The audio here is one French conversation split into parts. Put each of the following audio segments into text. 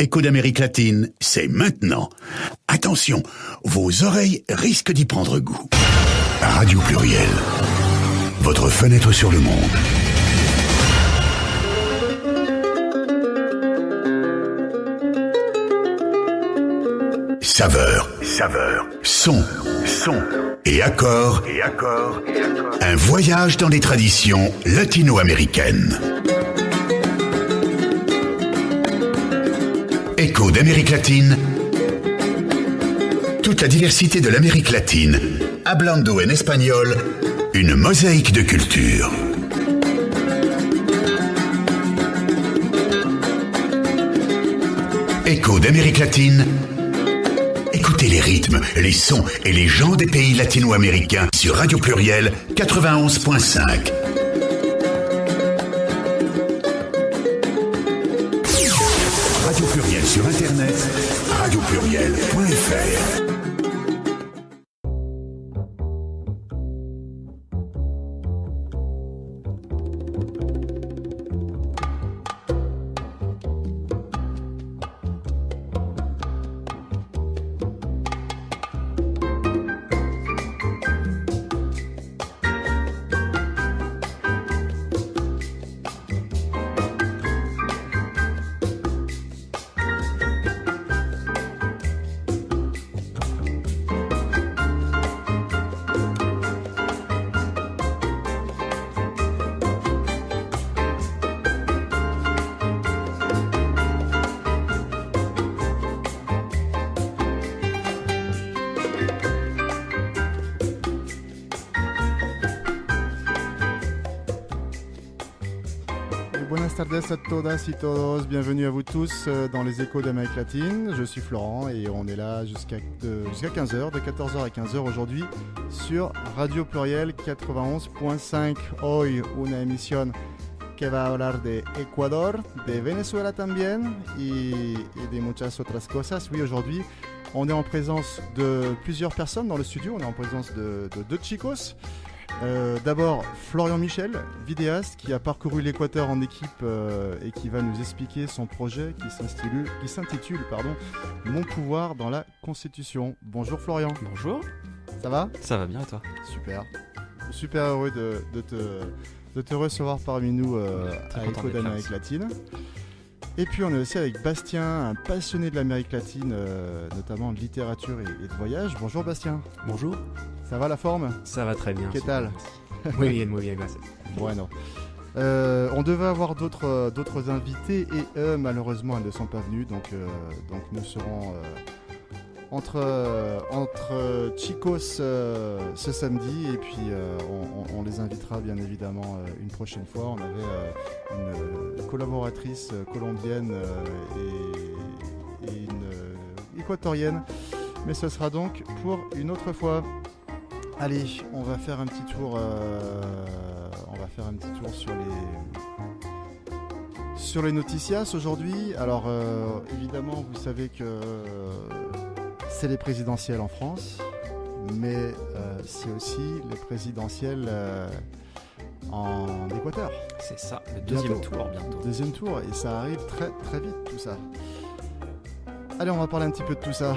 Écho d'Amérique latine, c'est maintenant. Attention, vos oreilles risquent d'y prendre goût. Radio Pluriel, votre fenêtre sur le monde. Saveur, son et accord. Un voyage dans les traditions latino-américaines. Écho d'Amérique latine. Toute la diversité de l'Amérique latine, hablando en espagnol, une mosaïque de culture. Écho d'Amérique latine. Écoutez les rythmes, les sons et les gens des pays latino-américains sur Radio Pluriel 91.5. Radio Pluriel sur Internet, radiopluriel.fr. Buenas tardes a todas y todos, bienvenue à vous tous dans les échos d'Amérique latine. Je suis Florent et on est là jusqu'à 15h, de 14h à 15h aujourd'hui sur Radio Pluriel 91.5. Hoy una emisión que va a hablar de Ecuador, de Venezuela también y de muchas otras cosas. Oui, aujourd'hui on est en présence de plusieurs personnes dans le studio, on est en présence de deux chicos. D'abord Florian Michel, vidéaste qui a parcouru l'Équateur en équipe et qui va nous expliquer son projet qui s'intitule Mon pouvoir dans la Constitution. Bonjour Florian. Bonjour. Ça va ? Ça va bien et toi ? Super. Super heureux de te recevoir parmi nous à Écho d'Amérique latine. Et puis on est aussi avec Bastien, un passionné de l'Amérique latine, notamment de littérature et de voyage. Bonjour Bastien. Bonjour. Ça va la forme ? Ça va très bien. ¿Qué tal ? Muy bien, gracias. Bueno. On devait avoir d'autres invités et eux, malheureusement, elles ne sont pas venus. Donc nous serons entre chicos ce samedi et puis on les invitera bien évidemment une prochaine fois. On avait une collaboratrice colombienne et une équatorienne, mais ce sera donc pour une autre fois. Allez, on va faire un petit tour sur les noticias aujourd'hui. Alors évidemment, vous savez que c'est les présidentielles en France, mais c'est aussi les présidentielles en Équateur. C'est ça, le deuxième tour bientôt. Deuxième tour, et ça arrive très très vite tout ça. Allez, on va parler un petit peu de tout ça.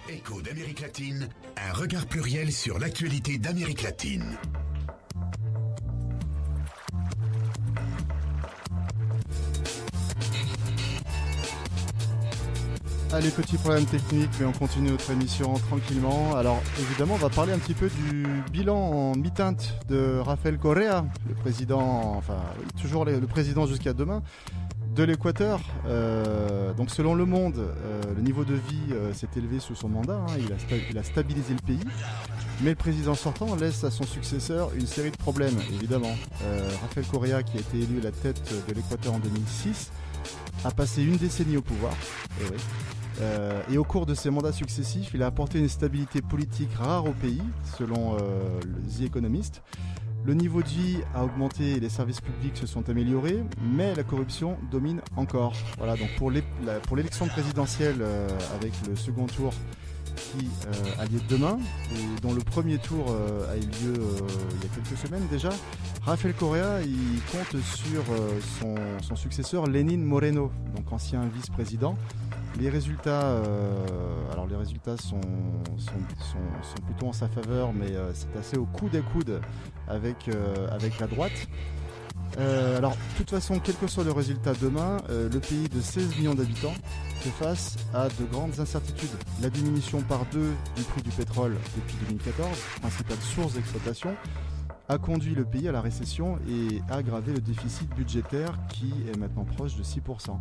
Écho d'Amérique latine, un regard pluriel sur l'actualité d'Amérique latine. Allez, petit problème technique, mais on continue notre émission tranquillement. Alors, évidemment, on va parler un petit peu du bilan en mi-teinte de Rafael Correa, le président, toujours le président jusqu'à demain, de l'Équateur. Donc, selon Le Monde, le niveau de vie s'est élevé sous son mandat. Il a stabilisé le pays. Mais le président sortant laisse à son successeur une série de problèmes, évidemment. Rafael Correa, qui a été élu à la tête de l'Équateur en 2006, a passé une décennie au pouvoir. Et au cours de ses mandats successifs, il a apporté une stabilité politique rare au pays, selon The Economist. Le niveau de vie a augmenté et les services publics se sont améliorés, mais la corruption domine encore. Voilà, donc pour l'élection présidentielle avec le second tour qui a lieu demain et dont le premier tour a eu lieu il y a quelques semaines déjà. Rafael Correa, il compte sur son successeur Lenín Moreno, donc ancien vice-président. Les résultats sont plutôt en sa faveur, mais c'est assez au coude à coude avec la droite. Alors, de toute façon, quel que soit le résultat demain, le pays de 16 millions d'habitants fait face à de grandes incertitudes. La diminution par 2 du prix du pétrole depuis 2014, principale source d'exploitation, a conduit le pays à la récession et a aggravé le déficit budgétaire qui est maintenant proche de 6%.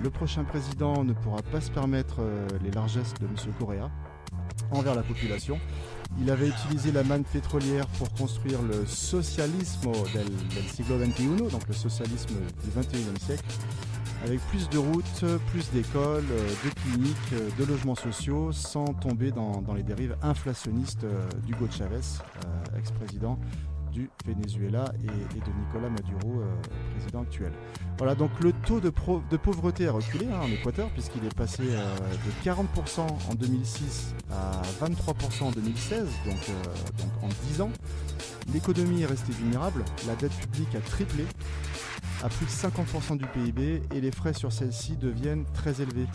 Le prochain président ne pourra pas se permettre les largesses de M. Correa envers la population. Il avait utilisé la manne pétrolière pour construire le socialismo del siglo XXI, donc le socialisme du XXIe siècle, avec plus de routes, plus d'écoles, de cliniques, de logements sociaux, sans tomber dans les dérives inflationnistes d'Hugo Chavez, ex-président du Venezuela, et de Nicolás Maduro, président actuel. Voilà, donc le taux de pauvreté a reculé en Équateur, puisqu'il est passé de 40% en 2006 à 23% en 2016, donc en 10 ans. L'économie est restée vulnérable, la dette publique a triplé à plus de 50% du PIB et les frais sur celle-ci deviennent très élevés.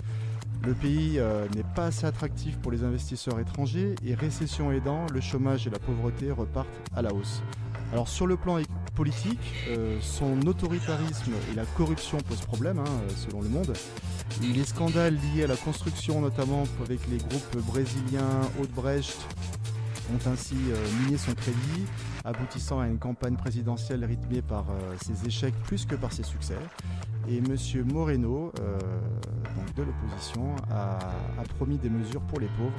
Le pays n'est pas assez attractif pour les investisseurs étrangers et récession aidant, le chômage et la pauvreté repartent à la hausse. Alors sur le plan politique, son autoritarisme et la corruption posent problème, selon Le Monde. Les scandales liés à la construction, notamment avec les groupes brésiliens Odebrecht, ont ainsi miné son crédit, aboutissant à une campagne présidentielle rythmée par ses échecs plus que par ses succès. Et M. Moreno, donc de l'opposition, a promis des mesures pour les pauvres,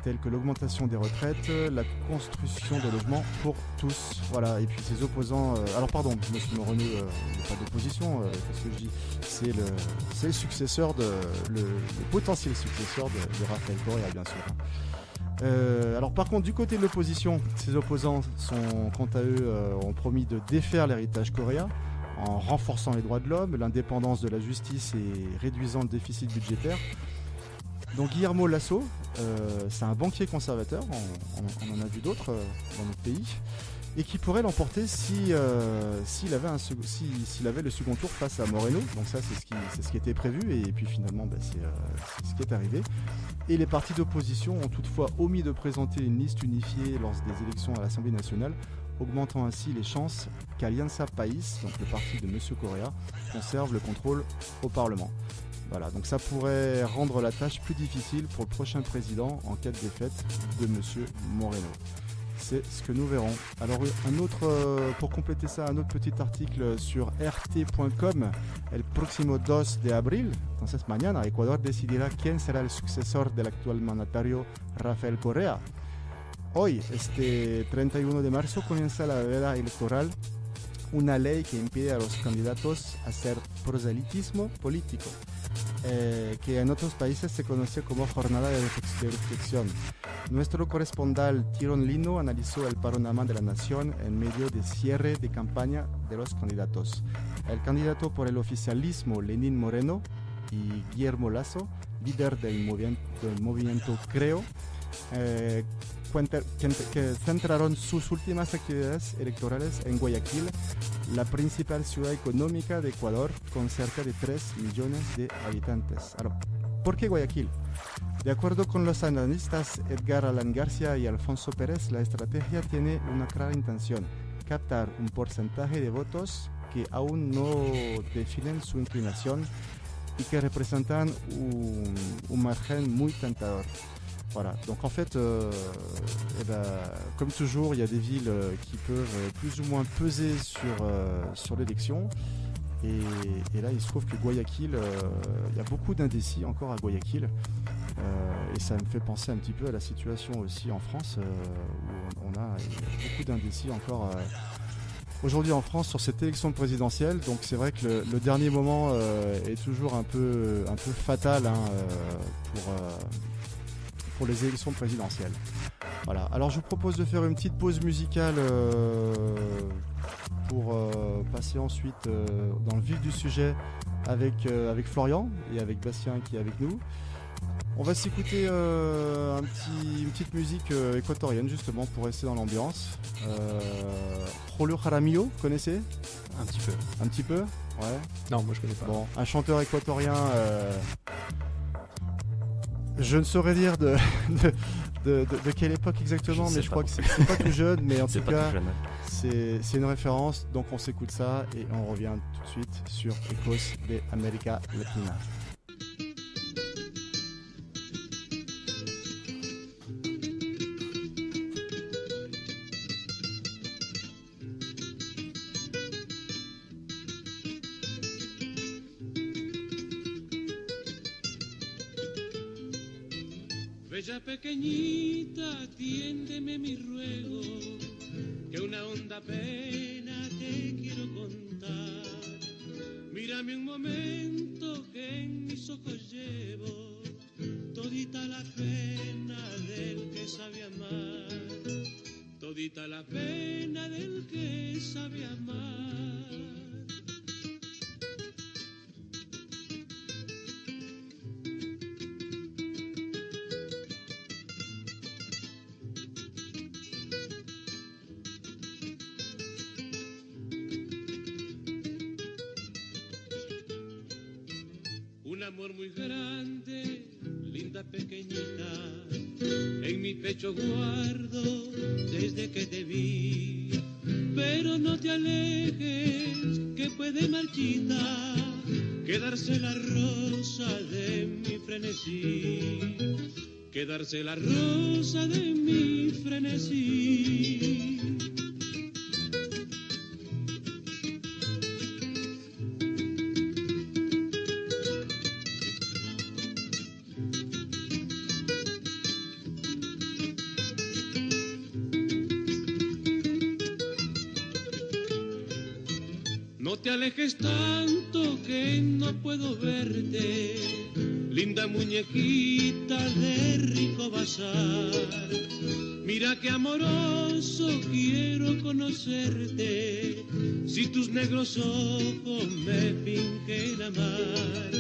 telles que l'augmentation des retraites, la construction de logements pour tous. Voilà, et puis ses opposants... alors pardon, M. Moreno n'est pas d'opposition, qu'est-ce que je dis ? C'est le successeur, le potentiel successeur de Rafael Correa, bien sûr. Alors par contre, du côté de l'opposition, ses opposants quant à eux ont promis de défaire l'héritage Correa en renforçant les droits de l'homme, l'indépendance de la justice et réduisant le déficit budgétaire. Donc Guillermo Lasso, c'est un banquier conservateur, on en a vu d'autres dans notre pays, et qui pourrait l'emporter s'il avait le second tour face à Moreno. Donc ça, c'est ce qui était prévu, et puis finalement, c'est ce qui est arrivé. Et les partis d'opposition ont toutefois omis de présenter une liste unifiée lors des élections à l'Assemblée nationale, augmentant ainsi les chances qu'Alianza País, donc le parti de M. Correa, conserve le contrôle au Parlement. Voilà, donc ça pourrait rendre la tâche plus difficile pour le prochain président en cas de défaite de M. Moreno. C'est ce que nous verrons. Alors pour compléter ça, un autre petit article sur rt.com. El próximo 2 de abril, entonces mañana, Ecuador decidirá quién será el sucesor del actual mandatario Rafael Correa. Hoy, este 31 de marzo, comienza la veda electoral, una ley que impide a los candidatos hacer proselitismo político, que en otros países se conoce como jornada de reflexión. Nuestro corresponsal Tiron Lino analizó el panorama de la nación en medio de cierre de campaña de los candidatos. El candidato por el oficialismo, Lenín Moreno, y Guillermo Lasso, líder del movimiento Creo, que centraron sus últimas actividades electorales en Guayaquil, la principal ciudad económica de Ecuador, con cerca de 3 millones de habitantes. Alors, ¿por qué Guayaquil? De acuerdo con los analistas Edgar Alan García y Alfonso Pérez, la estrategia tiene una clara intención: captar un porcentaje de votos que aún no definen su inclinación y que representan un margen muy tentador. Voilà, donc en fait, comme toujours, il y a des villes qui peuvent plus ou moins peser sur l'élection. Et là, il se trouve que Guayaquil, il y a beaucoup d'indécis encore à Guayaquil. Et ça me fait penser un petit peu à la situation aussi en France, où on a beaucoup d'indécis encore aujourd'hui en France sur cette élection présidentielle. Donc c'est vrai que le dernier moment est toujours un peu fatal pour les élections présidentielles. Voilà. Alors je vous propose de faire une petite pause musicale pour passer ensuite dans le vif du sujet avec Florian et avec Bastien qui est avec nous. On va s'écouter une petite musique équatorienne justement pour rester dans l'ambiance. Julio Jaramillo, vous connaissez? Un petit peu. Un petit peu? Ouais. Non, moi je connais pas. Bon, un chanteur équatorien. Je ne saurais dire de quelle époque exactement, mais je crois que c'est pas tout jeune, mais en tout cas, c'est une référence. Donc on s'écoute ça et on revient tout de suite sur Ecos de América Latina. Bella pequeñita, atiéndeme mi ruego, que una honda pena te quiero contar. Mírame un momento que en mis ojos llevo todita la pena del que sabe amar, todita la pena del que sabe amar. Un amor muy grande, linda pequeñita, en mi pecho guardo desde que te vi. Pero no te alejes, que puede marchita quedarse la rosa de mi frenesí, quedarse la rosa de mi frenesí. No te alejes tanto que no puedo verte, linda muñequita de rico bazar. Mira qué amoroso quiero conocerte, si tus negros ojos me fingen amar,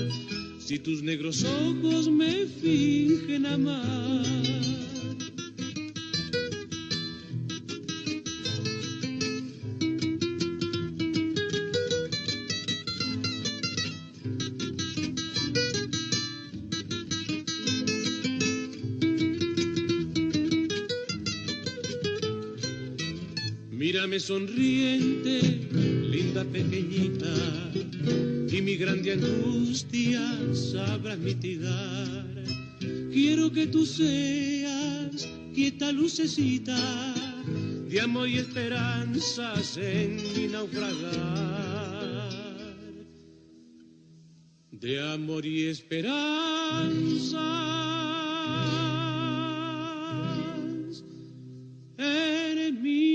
si tus negros ojos me fingen amar. Mírame sonriente, linda pequeñita, y mi grande angustia sabrás mitigar. Quiero que tú seas quieta lucecita de amor y esperanzas en mi naufragar, de amor y esperanzas en mi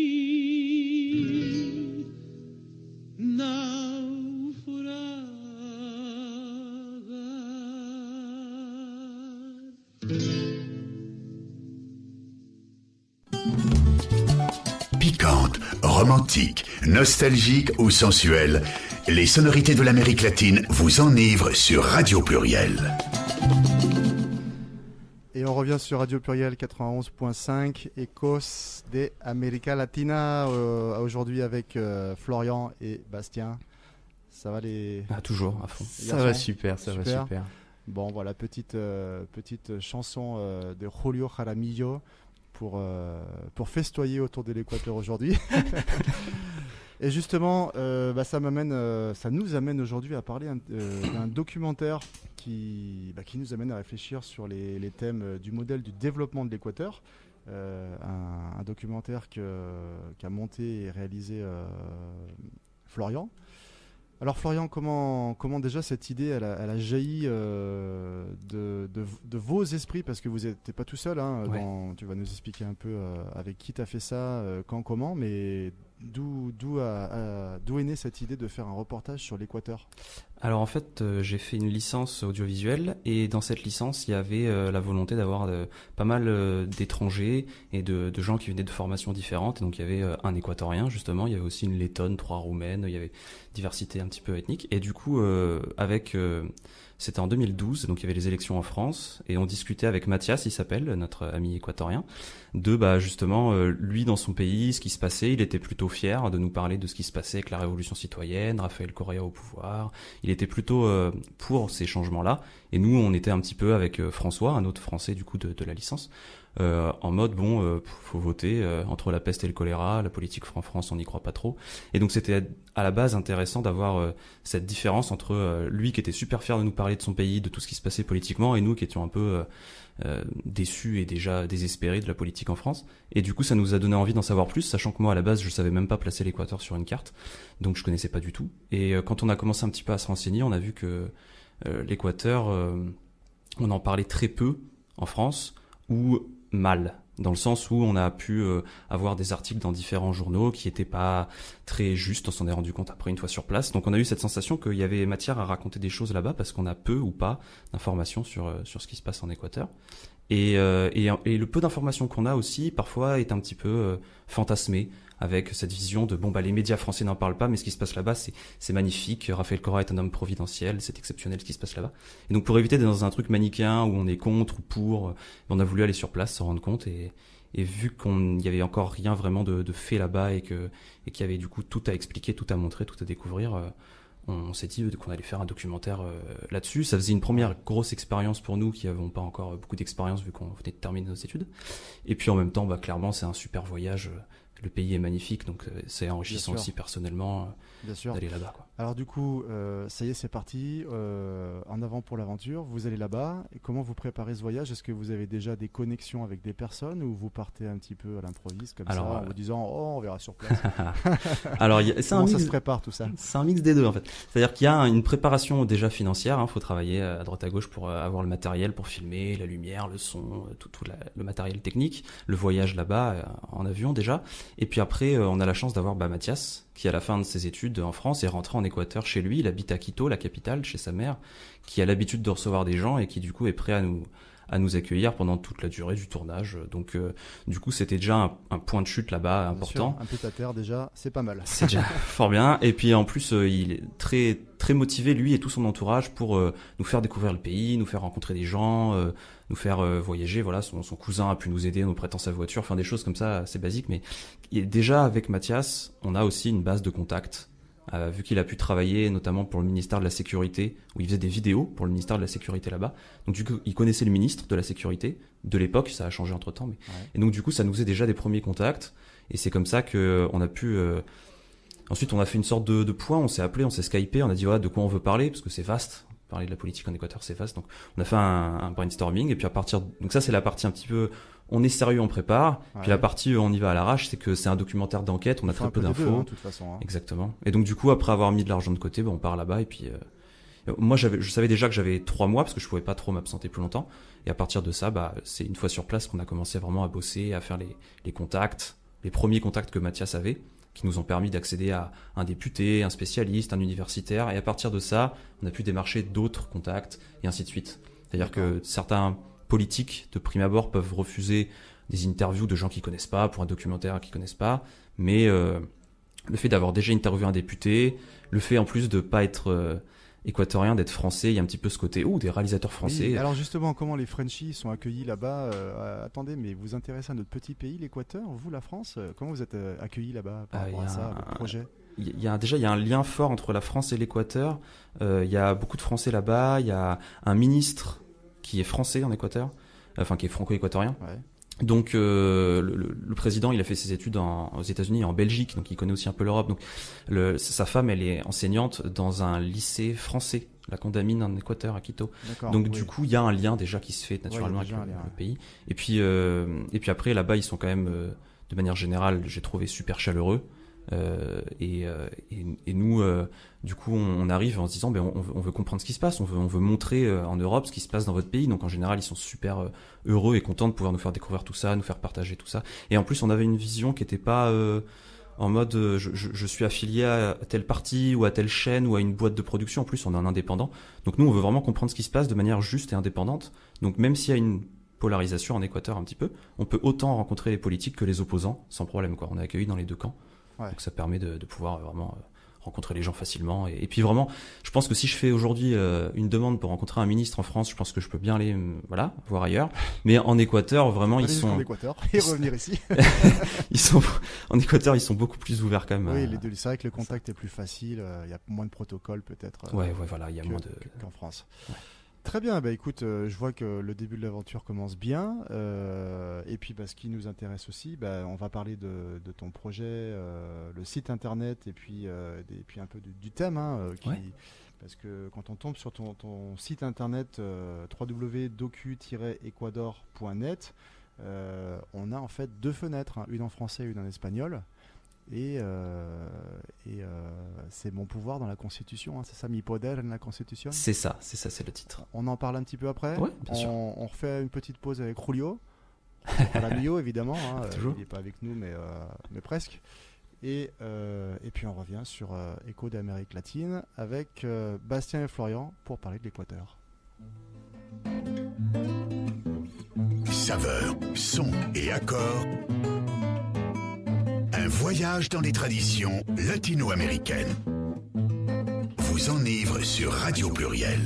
Piquante, romantique, nostalgique ou sensuelle, les sonorités de l'Amérique latine vous enivrent sur Radio Pluriel. Et on revient sur Radio Pluriel 91.5, Ecos de América Latina, aujourd'hui avec Florian et Bastien. Ça va les... Ah, toujours, à fond. Ça va super, ça va super. Bon, voilà, petite chanson de Julio Jaramillo pour festoyer autour de l'équateur aujourd'hui. Et justement, ça nous amène aujourd'hui à parler d'un documentaire qui nous amène à réfléchir sur les thèmes du modèle du développement de l'Équateur. Un documentaire qu'a monté et réalisé Florian. Alors Florian, comment déjà cette idée elle a jailli de vos esprits, parce que vous n'êtes pas tout seul, hein, ouais. Tu vas nous expliquer un peu avec qui tu as fait ça, quand, comment, mais d'où est née cette idée de faire un reportage sur l'Équateur? Alors en fait, j'ai fait une licence audiovisuelle et dans cette licence, il y avait la volonté d'avoir pas mal d'étrangers et de gens qui venaient de formations différentes. Et donc il y avait un Équatorien justement, il y avait aussi une Lettonne, 3 Roumaines, il y avait diversité un petit peu ethnique. Et du coup, avec c'était en 2012, donc il y avait les élections en France, et on discutait avec Mathias, il s'appelle, notre ami équatorien, de justement, lui dans son pays, ce qui se passait. Il était plutôt fier de nous parler de ce qui se passait avec la révolution citoyenne, Rafael Correa au pouvoir. Il était plutôt pour ces changements-là, et nous on était un petit peu avec François, un autre Français du coup de la licence, en mode faut voter entre la peste et le choléra, la politique en France on n'y croit pas trop. Et donc c'était à la base intéressant d'avoir cette différence entre lui qui était super fier de nous parler de son pays, de tout ce qui se passait politiquement, et nous qui étions un peu déçus et déjà désespérés de la politique en France. Et du coup ça nous a donné envie d'en savoir plus, sachant que moi à la base je savais même pas placer l'Équateur sur une carte, donc je connaissais pas du tout. Et quand on a commencé un petit peu à se renseigner, on a vu que l'Équateur, on en parlait très peu en France, ou mal, dans le sens où on a pu avoir des articles dans différents journaux qui étaient pas très justes. On s'en est rendu compte après une fois sur place. Donc on a eu cette sensation qu'il y avait matière à raconter des choses là-bas parce qu'on a peu ou pas d'informations sur ce qui se passe en Équateur. Et le peu d'informations qu'on a aussi parfois est un petit peu fantasmé, avec cette vision de les médias français n'en parlent pas, mais ce qui se passe là-bas c'est magnifique, Rafael Correa est un homme providentiel, c'est exceptionnel ce qui se passe là-bas. Et donc pour éviter d'être dans un truc manichéen où on est contre ou pour, on a voulu aller sur place, s'en rendre compte, et vu qu'il y avait encore rien vraiment de fait là-bas, et qu'il y avait du coup tout à expliquer, tout à montrer, tout à découvrir, on s'est dit qu'on allait faire un documentaire là-dessus. Ça faisait une première grosse expérience pour nous qui n'avons pas encore beaucoup d'expérience vu qu'on venait de terminer nos études. Et puis en même temps, clairement, c'est un super voyage. Le pays est magnifique, donc c'est enrichissant aussi personnellement d'aller là-bas, quoi. Alors du coup, ça y est, c'est parti, en avant pour l'aventure, vous allez là-bas. Et comment vous préparez ce voyage? Est-ce que vous avez déjà des connexions avec des personnes, ou vous partez un petit peu à l'improviste comme ça, en vous disant « Oh, on verra sur place ». Alors, comment ça se prépare tout ça? C'est un mix des deux en fait. C'est-à-dire qu'il y a une préparation déjà financière, faut travailler à droite à gauche pour avoir le matériel pour filmer, la lumière, le son, tout le matériel technique, le voyage là-bas en avion déjà. Et puis après, on a la chance d'avoir Mathias, qui à la fin de ses études en France est rentré en Équateur chez lui. Il habite à Quito, la capitale, chez sa mère, qui a l'habitude de recevoir des gens et qui du coup est prêt à nous accueillir pendant toute la durée du tournage. Donc du coup c'était déjà un point de chute là-bas important. Bien sûr, un pied à terre déjà, c'est pas mal. C'est déjà fort bien. Et puis en plus il est très très motivé, lui et tout son entourage, pour nous faire découvrir le pays, nous faire rencontrer des gens, nous faire voyager. Voilà, son cousin a pu nous aider en nous prêtant sa voiture, enfin des choses comme ça assez basiques. Mais déjà avec Mathias, on a aussi une base de contacts. Vu qu'il a pu travailler notamment pour le ministère de la Sécurité, où il faisait des vidéos pour le ministère de la Sécurité là-bas. Donc du coup, il connaissait le ministre de la Sécurité de l'époque, ça a changé entre-temps. Et donc du coup, ça nous faisait déjà des premiers contacts. Et c'est comme ça qu'on a pu... Ensuite, on a fait une sorte de point, on s'est appelé, on s'est skypé, on a dit de quoi on veut parler, parce que c'est vaste. Parler de la politique en Équateur, c'est vaste. Donc on a fait un brainstorming, et puis donc ça c'est la partie un petit peu... On est sérieux, on prépare. Ouais. Puis la partie on y va à l'arrache, c'est que c'est un documentaire d'enquête, on a très peu d'infos. De toute façon, hein. Exactement. Et donc du coup, après avoir mis de l'argent de côté, on part là-bas. Et puis moi, je savais déjà que j'avais 3 mois parce que je pouvais pas trop m'absenter plus longtemps. Et à partir de ça, c'est une fois sur place qu'on a commencé vraiment à bosser, à faire les contacts, les premiers contacts que Mathias avait, qui nous ont permis d'accéder à un député, un spécialiste, un universitaire. Et à partir de ça, on a pu démarcher d'autres contacts et ainsi de suite. C'est-à-dire que certains politiques de prime abord peuvent refuser des interviews de gens qu'ils connaissent pas pour un documentaire qu'ils connaissent pas, mais le fait d'avoir déjà interviewé un député, le fait en plus de pas être équatorien, d'être français, il y a un petit peu ce côté des réalisateurs français. Oui, alors justement, comment les Frenchies sont accueillis là-bas? Attendez, mais vous vous intéressez à notre petit pays, l'Équateur, vous, la France, comment vous êtes accueillis là-bas par rapport à ça, le projet? Il y a un lien fort entre la France et l'Équateur. Il y a beaucoup de Français là-bas. Il y a un ministre qui est français en Équateur, qui est franco-équatorien. Ouais. Donc le président, il a fait ses études aux États-Unis et en Belgique, donc il connaît aussi un peu l'Europe. Donc sa femme, elle est enseignante dans un lycée français, la Condamine en Équateur, à Quito. Donc du coup, il y a un lien déjà qui se fait naturellement avec le pays. Et puis après, là-bas, ils sont quand même, de manière générale, j'ai trouvé super chaleureux. Et nous, du coup, on arrive en se disant, on veut comprendre ce qui se passe, on veut montrer en Europe ce qui se passe dans votre pays. Donc en général, ils sont super heureux et contents de pouvoir nous faire découvrir tout ça, nous faire partager tout ça. Et en plus, on avait une vision qui n'était pas en mode je suis affilié à telle partie ou à telle chaîne ou à une boîte de production. En plus, on est un indépendant. Donc nous, on veut vraiment comprendre ce qui se passe de manière juste et indépendante. Donc même s'il y a une polarisation en Équateur un petit peu, on peut autant rencontrer les politiques que les opposants sans problème, quoi. On est accueillis dans les deux camps. Ouais. Donc ça permet de pouvoir vraiment rencontrer les gens facilement. Et puis vraiment, je pense que si je fais aujourd'hui une demande pour rencontrer un ministre en France, je pense que je peux bien aller voir ailleurs. Mais en Équateur, vraiment, Allez jusqu'en Équateur et revenir ici. En Équateur, ils sont beaucoup plus ouverts quand même. Oui, c'est vrai que le contact est plus facile, il y a moins de protocoles peut-être. Voilà, il y a moins qu'en France. Ouais. Très bien, écoute, je vois que le début de l'aventure commence bien. Et puis ce qui nous intéresse aussi, on va parler de ton projet, le site internet et puis un peu du thème. Parce que quand on tombe sur ton site internet www.docu-ecuador.net, on a en fait 2 fenêtres, une en français et une en espagnol. Et c'est mon pouvoir dans la Constitution, c'est ça, mi poder en la Constitution. C'est ça, c'est le titre. On en parle un petit peu après. Ouais, bien sûr. On refait une petite pause avec Julio, à la Mio évidemment. Toujours. Il n'est pas avec nous, mais presque. Et puis on revient sur Écho d'Amérique latine avec Bastien et Florian pour parler de l'Équateur. Saveurs, sons et accords. Un voyage dans les traditions latino-américaines vous enivre sur Radio Pluriel.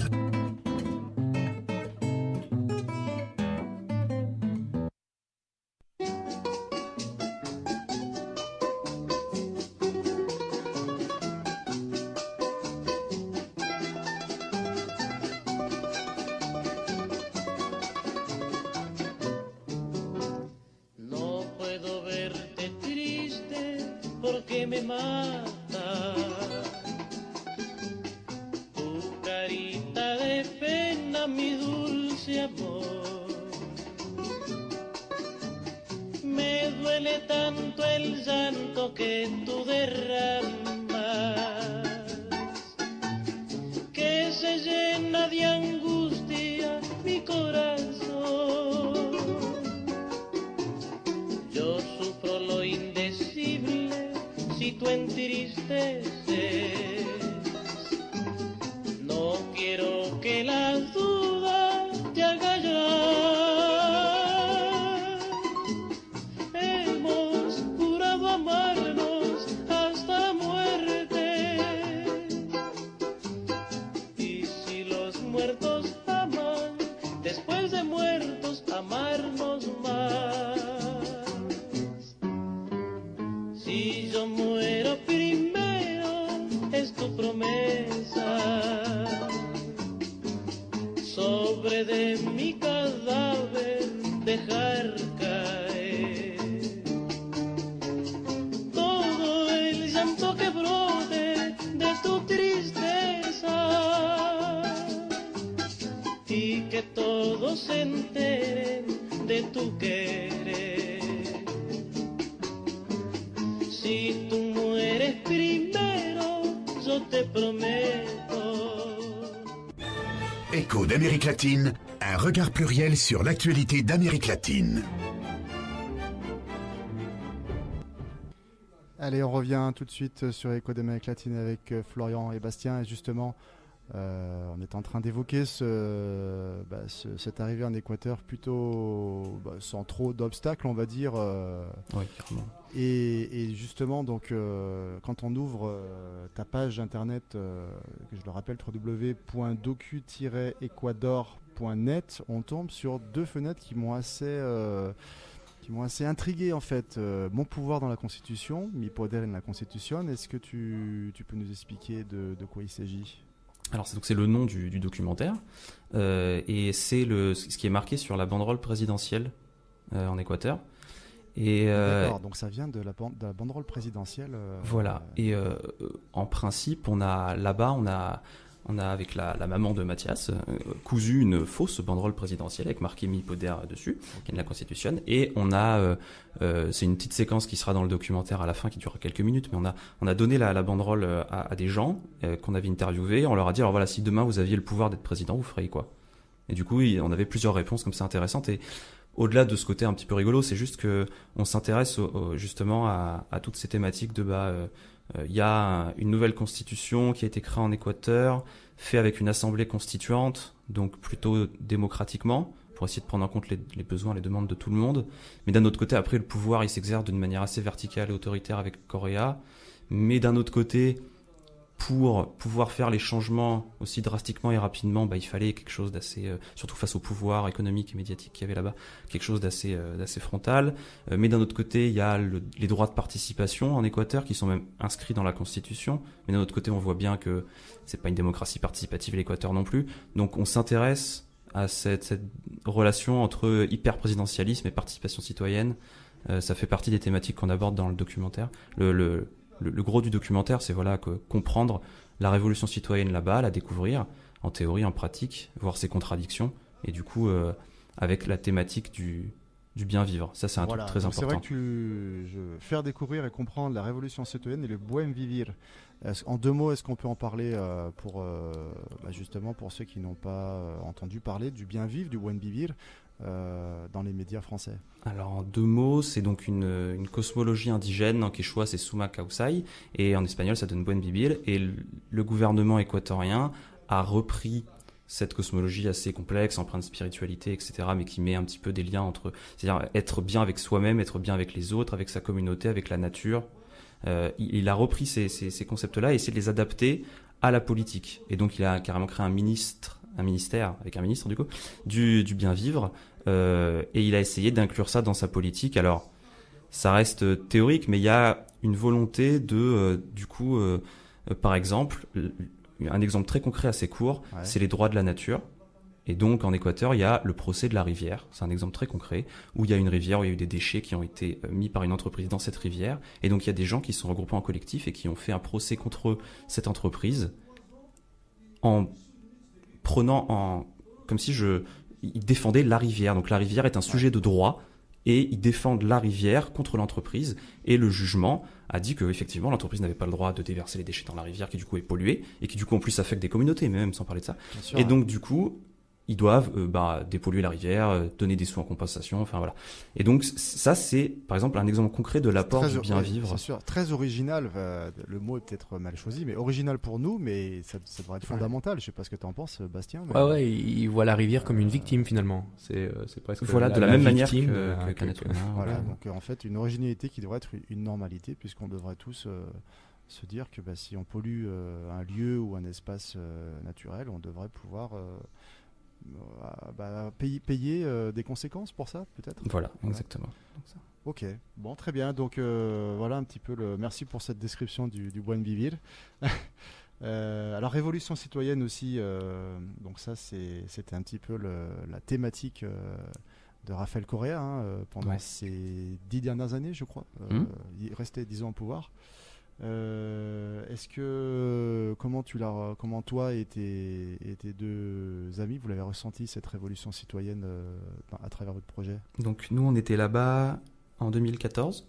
Écho d'Amérique latine, un regard pluriel sur l'actualité d'Amérique latine. Allez, on revient tout de suite sur Écho d'Amérique latine avec Florian et Bastien. Et justement, on est en train d'évoquer cette arrivée en Équateur plutôt sans trop d'obstacles, on va dire. Oui, carrément. Et justement, donc, quand on ouvre ta page internet, que je le rappelle, www.docu-ecuador.net, on tombe sur 2 fenêtres qui m'ont assez intrigué en fait. Mon pouvoir dans la Constitution, mi poder en la Constitution. Est-ce que tu peux nous expliquer de quoi il s'agit ? Alors c'est le nom du documentaire et c'est ce qui est marqué sur la banderole présidentielle en Équateur. Et d'accord, donc ça vient de la banderole présidentielle. Voilà. Et en principe, on a avec la maman de Mathias cousu une fausse banderole présidentielle avec marqué Mi Poder dessus, qui est de la Constitution. Et on a, c'est une petite séquence qui sera dans le documentaire à la fin, qui durera quelques minutes, mais on a donné la banderole à des gens qu'on avait interviewés. On leur a dit, alors voilà, si demain vous aviez le pouvoir d'être président, vous feriez quoi ? Et du coup, on avait plusieurs réponses comme ça intéressantes. Et au-delà de ce côté un petit peu rigolo, c'est juste que on s'intéresse justement à toutes ces thématiques de il y a une nouvelle constitution qui a été créée en Équateur, fait avec une assemblée constituante, donc plutôt démocratiquement, pour essayer de prendre en compte les besoins, les demandes de tout le monde. Mais d'un autre côté, après, le pouvoir, il s'exerce d'une manière assez verticale et autoritaire avec Correa. Mais d'un autre côté, pour pouvoir faire les changements aussi drastiquement et rapidement, il fallait quelque chose d'assez, surtout face au pouvoir économique et médiatique qu'il y avait là-bas, quelque chose d'assez frontal. Mais d'un autre côté, il y a les droits de participation en Équateur qui sont même inscrits dans la Constitution. Mais d'un autre côté, on voit bien que c'est pas une démocratie participative l'Équateur non plus. Donc on s'intéresse à cette relation entre hyper-présidentialisme et participation citoyenne. Ça fait partie des thématiques qu'on aborde dans le documentaire. Le gros du documentaire, c'est comprendre la révolution citoyenne là-bas, la découvrir en théorie, en pratique, voir ses contradictions, et du coup, avec la thématique du bien vivre. Ça, c'est un truc très important. C'est vrai que faire découvrir et comprendre la révolution citoyenne et le buen vivir. En 2 mots, est-ce qu'on peut en parler justement pour ceux qui n'ont pas entendu parler du bien vivre, du buen vivir dans les médias français? Alors en 2 mots, c'est donc une cosmologie indigène. En quechua, c'est Suma Causai, et en espagnol, ça donne buen vivir. Et le gouvernement équatorien a repris cette cosmologie assez complexe, empreinte de spiritualité, etc., mais qui met un petit peu des liens entre, c'est-à-dire être bien avec soi-même, être bien avec les autres, avec sa communauté, avec la nature. Il a repris ces concepts-là et essayé de les adapter à la politique. Et donc il a carrément créé un ministère, avec un ministre du coup, du bien vivre, et il a essayé d'inclure ça dans sa politique. Alors, ça reste théorique, mais il y a une volonté de, par exemple, un exemple très concret assez court, c'est les droits de la nature. Et donc, en Équateur, il y a le procès de la rivière. C'est un exemple très concret, où il y a une rivière, où il y a eu des déchets qui ont été mis par une entreprise dans cette rivière. Et donc, il y a des gens qui sont regroupés en collectif et qui ont fait un procès contre cette entreprise en prenant comme si ils défendaient la rivière. Donc, la rivière est un sujet de droit et ils défendent la rivière contre l'entreprise. Et le jugement a dit que effectivement l'entreprise n'avait pas le droit de déverser les déchets dans la rivière qui du coup est polluée et qui du coup en plus affecte des communautés, même sans parler de ça. Et donc du coup ils doivent dépolluer la rivière, donner des sous en compensation, enfin voilà. Et donc ça c'est par exemple un exemple concret de l'apport du bien vivre. C'est sûr, très original, le mot est peut-être mal choisi, mais original pour nous, mais ça devrait être fondamental. Je sais pas ce que tu en penses, Bastien. Mais... Ouais, il voit la rivière comme une victime finalement. C'est presque de la même manière qu'un être humain. Voilà, donc en fait une originalité qui devrait être une normalité, puisqu'on devrait tous se dire que si on pollue un lieu ou un espace naturel, on devrait pouvoir payer des conséquences pour ça, peut-être. Voilà, exactement. Donc ça. Ok, bon, très bien. Donc voilà un petit peu merci pour cette description du buen vivir. Alors révolution citoyenne aussi, donc ça c'était un petit peu la thématique de Rafael Correa pendant ces 10 dernières années, je crois. Il restait 10 ans au pouvoir. Est-ce que comment toi et tes 2 amis vous l'avez ressenti, cette révolution citoyenne à travers votre projet? Donc nous on était là-bas en 2014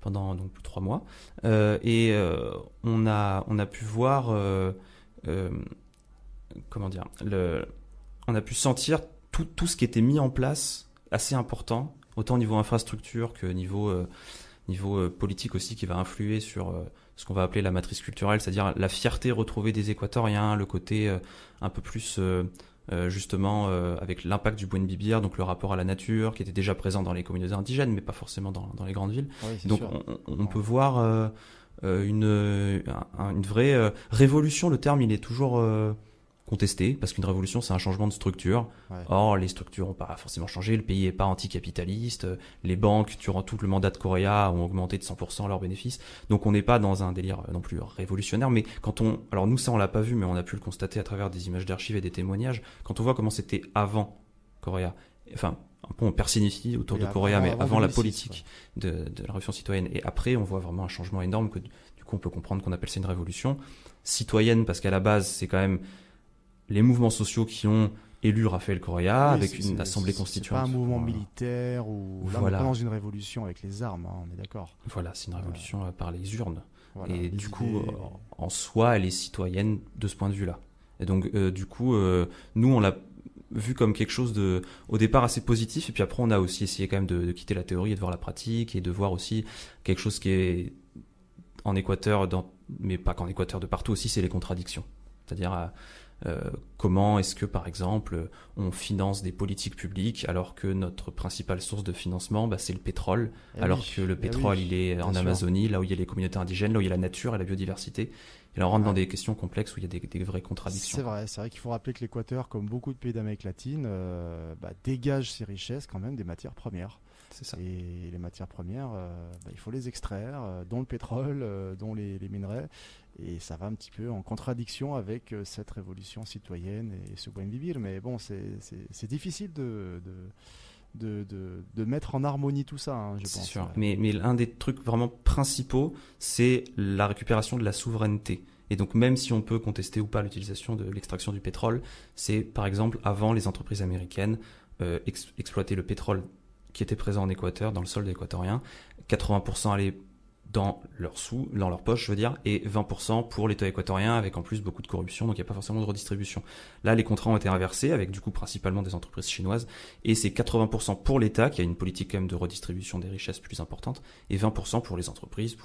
pendant donc 3 mois et on a pu voir on a pu sentir tout ce qui était mis en place, assez important, autant au niveau infrastructure que niveau politique aussi, qui va influer sur ce qu'on va appeler la matrice culturelle, c'est-à-dire la fierté retrouvée des Équatoriens, le côté un peu plus justement avec l'impact du buen vivir, donc le rapport à la nature qui était déjà présent dans les communautés indigènes mais pas forcément dans les grandes villes. Donc on peut voir une vraie révolution. Le terme il est toujours contesté, parce qu'une révolution c'est un changement de structure. Or les structures n'ont pas forcément changé, le pays n'est pas anticapitaliste, les banques durant tout le mandat de Correa ont augmenté de 100% leurs bénéfices, donc on n'est pas dans un délire non plus révolutionnaire. Mais alors nous ça on l'a pas vu, mais on a pu le constater à travers des images d'archives et des témoignages, quand on voit comment c'était avant Correa, enfin un peu on personnifie autour de Correa, mais avant la politique de la révolution citoyenne, et après on voit vraiment un changement énorme que du coup on peut comprendre qu'on appelle ça une révolution citoyenne, parce qu'à la base c'est quand même les mouvements sociaux qui ont élu Rafael Correa avec une assemblée constituante. C'est pas un mouvement militaire ou là on est pas dans une révolution avec les armes, on est d'accord. Voilà, c'est une révolution par les urnes. Et du coup, en soi, elle est citoyenne de ce point de vue-là. Et donc, du coup, nous, on l'a vu comme quelque chose au départ assez positif, et puis après, on a aussi essayé quand même de quitter la théorie et de voir la pratique, et de voir aussi quelque chose qui est en Équateur, mais pas qu'en Équateur, de partout aussi, c'est les contradictions. C'est-à-dire comment est-ce que, par exemple, on finance des politiques publiques alors que notre principale source de financement, c'est le pétrole, que le pétrole, il est en Amazonie, là où il y a les communautés indigènes, là où il y a la nature et la biodiversité. Et là, on rentre dans des questions complexes où il y a des vraies contradictions. C'est vrai qu'il faut rappeler que l'Équateur, comme beaucoup de pays d'Amérique latine, dégage ses richesses quand même des matières premières. C'est ça. Et les matières premières, il faut les extraire, dont le pétrole, dont les minerais. Et ça va un petit peu en contradiction avec cette révolution citoyenne et ce buen vivir. Mais bon, c'est difficile de mettre en harmonie tout ça, je pense. C'est sûr. Mais l'un des trucs vraiment principaux, c'est la récupération de la souveraineté. Et donc, même si on peut contester ou pas l'utilisation de l'extraction du pétrole, c'est, par exemple, avant, les entreprises américaines exploitaient le pétrole qui était présent en Équateur, dans le sol équatorien. 80% allaient dans leur poche, je veux dire, et 20% pour l'État équatorien, avec en plus beaucoup de corruption, donc il n'y a pas forcément de redistribution. Là, les contrats ont été inversés, avec du coup principalement des entreprises chinoises, et c'est 80% pour l'État, qui a une politique quand même de redistribution des richesses plus importante, et 20% pour les entreprises,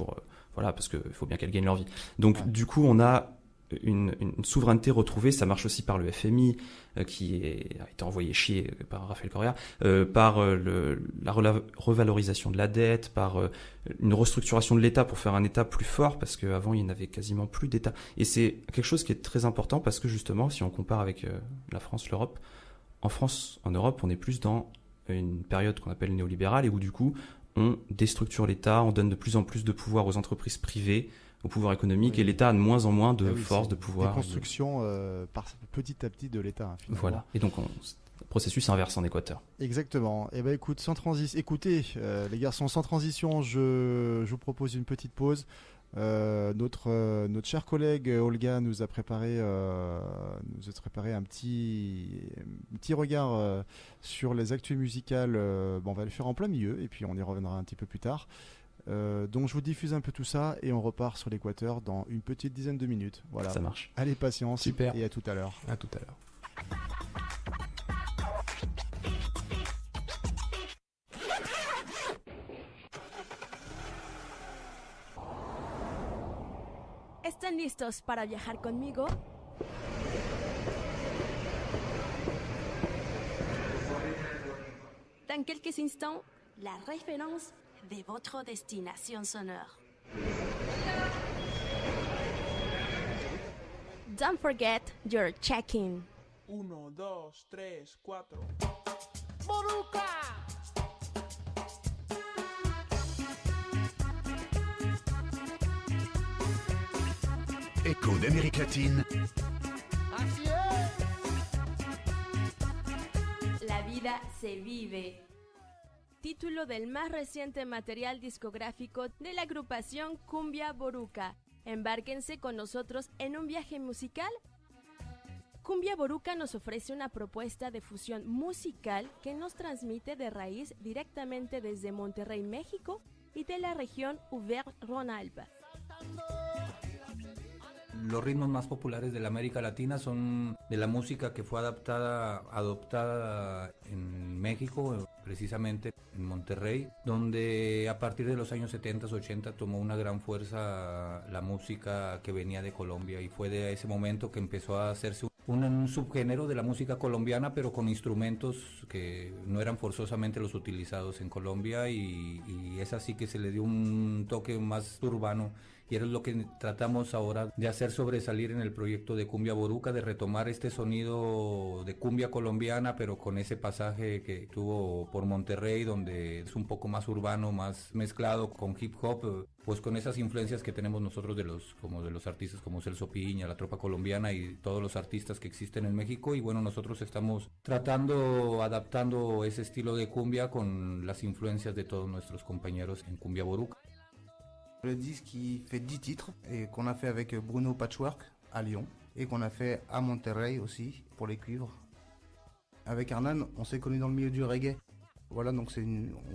parce qu'il faut bien qu'elles gagnent leur vie. Donc du coup, on a une souveraineté retrouvée. Ça marche aussi par le FMI, qui a été envoyé chier par Rafael Correa, par la revalorisation de la dette, par une restructuration de l'État pour faire un État plus fort, parce qu'avant il n'avait quasiment plus d'État. Et c'est quelque chose qui est très important, parce que justement, si on compare avec la France, l'Europe, en Europe, on est plus dans une période qu'on appelle néolibérale, et où du coup, on déstructure l'État, on donne de plus en plus de pouvoir aux entreprises privées, au pouvoir économique, et l'État a de moins en moins de force, de pouvoir. Déconstruction petit à petit de l'État. Voilà. Et donc, le processus inverse en Équateur. Exactement. Et écoute, écoutez, les garçons, sans transition, je vous propose une petite pause. Notre chère collègue Olga nous a préparé un petit regard sur les actus musicales. On va le faire en plein milieu, et puis on y reviendra un petit peu plus tard. Donc je vous diffuse un peu tout ça et on repart sur l'Équateur dans une petite dizaine de minutes. Voilà. Ça marche. Allez, patience. Super. Et à tout à l'heure. À tout à l'heure. ¿Están listos para viajar conmigo? Dans quelques instants, la référence de votre destination sonore. Don't forget your check-in. 1, 2, 3, 4. ¡Boruca! Écho d'Amérique latine. Así es. La vida se vive. Título del más reciente material discográfico de la agrupación Cumbia Boruca. Embárquense con nosotros en un viaje musical. Cumbia Boruca nos ofrece una propuesta de fusión musical que nos transmite de raíz directamente desde Monterrey, México, y de la región Auvergne-Rhône-Alpes. Los ritmos más populares de la América Latina son de la música que fue adoptada en México, precisamente en Monterrey, donde a partir de los años 70, 80 tomó una gran fuerza la música que venía de Colombia, y fue de ese momento que empezó a hacerse un subgénero de la música colombiana, pero con instrumentos que no eran forzosamente los utilizados en Colombia, y es así que se le dio un toque más urbano. Y es lo que tratamos ahora de hacer sobresalir en el proyecto de Cumbia Boruca, de retomar este sonido de cumbia colombiana, pero con ese pasaje que tuvo por Monterrey, donde es un poco más urbano, más mezclado con hip hop, pues con esas influencias que tenemos nosotros de los artistas como Celso Piña, la Tropa Colombiana y todos los artistas que existen en México. Y bueno, nosotros estamos adaptando ese estilo de cumbia con las influencias de todos nuestros compañeros en Cumbia Boruca. Le disque qui fait 10 titres et qu'on a fait avec Bruno Patchwork à Lyon et qu'on a fait à Monterrey aussi pour les cuivres. Avec Hernan, on s'est connus dans le milieu du reggae. Voilà, donc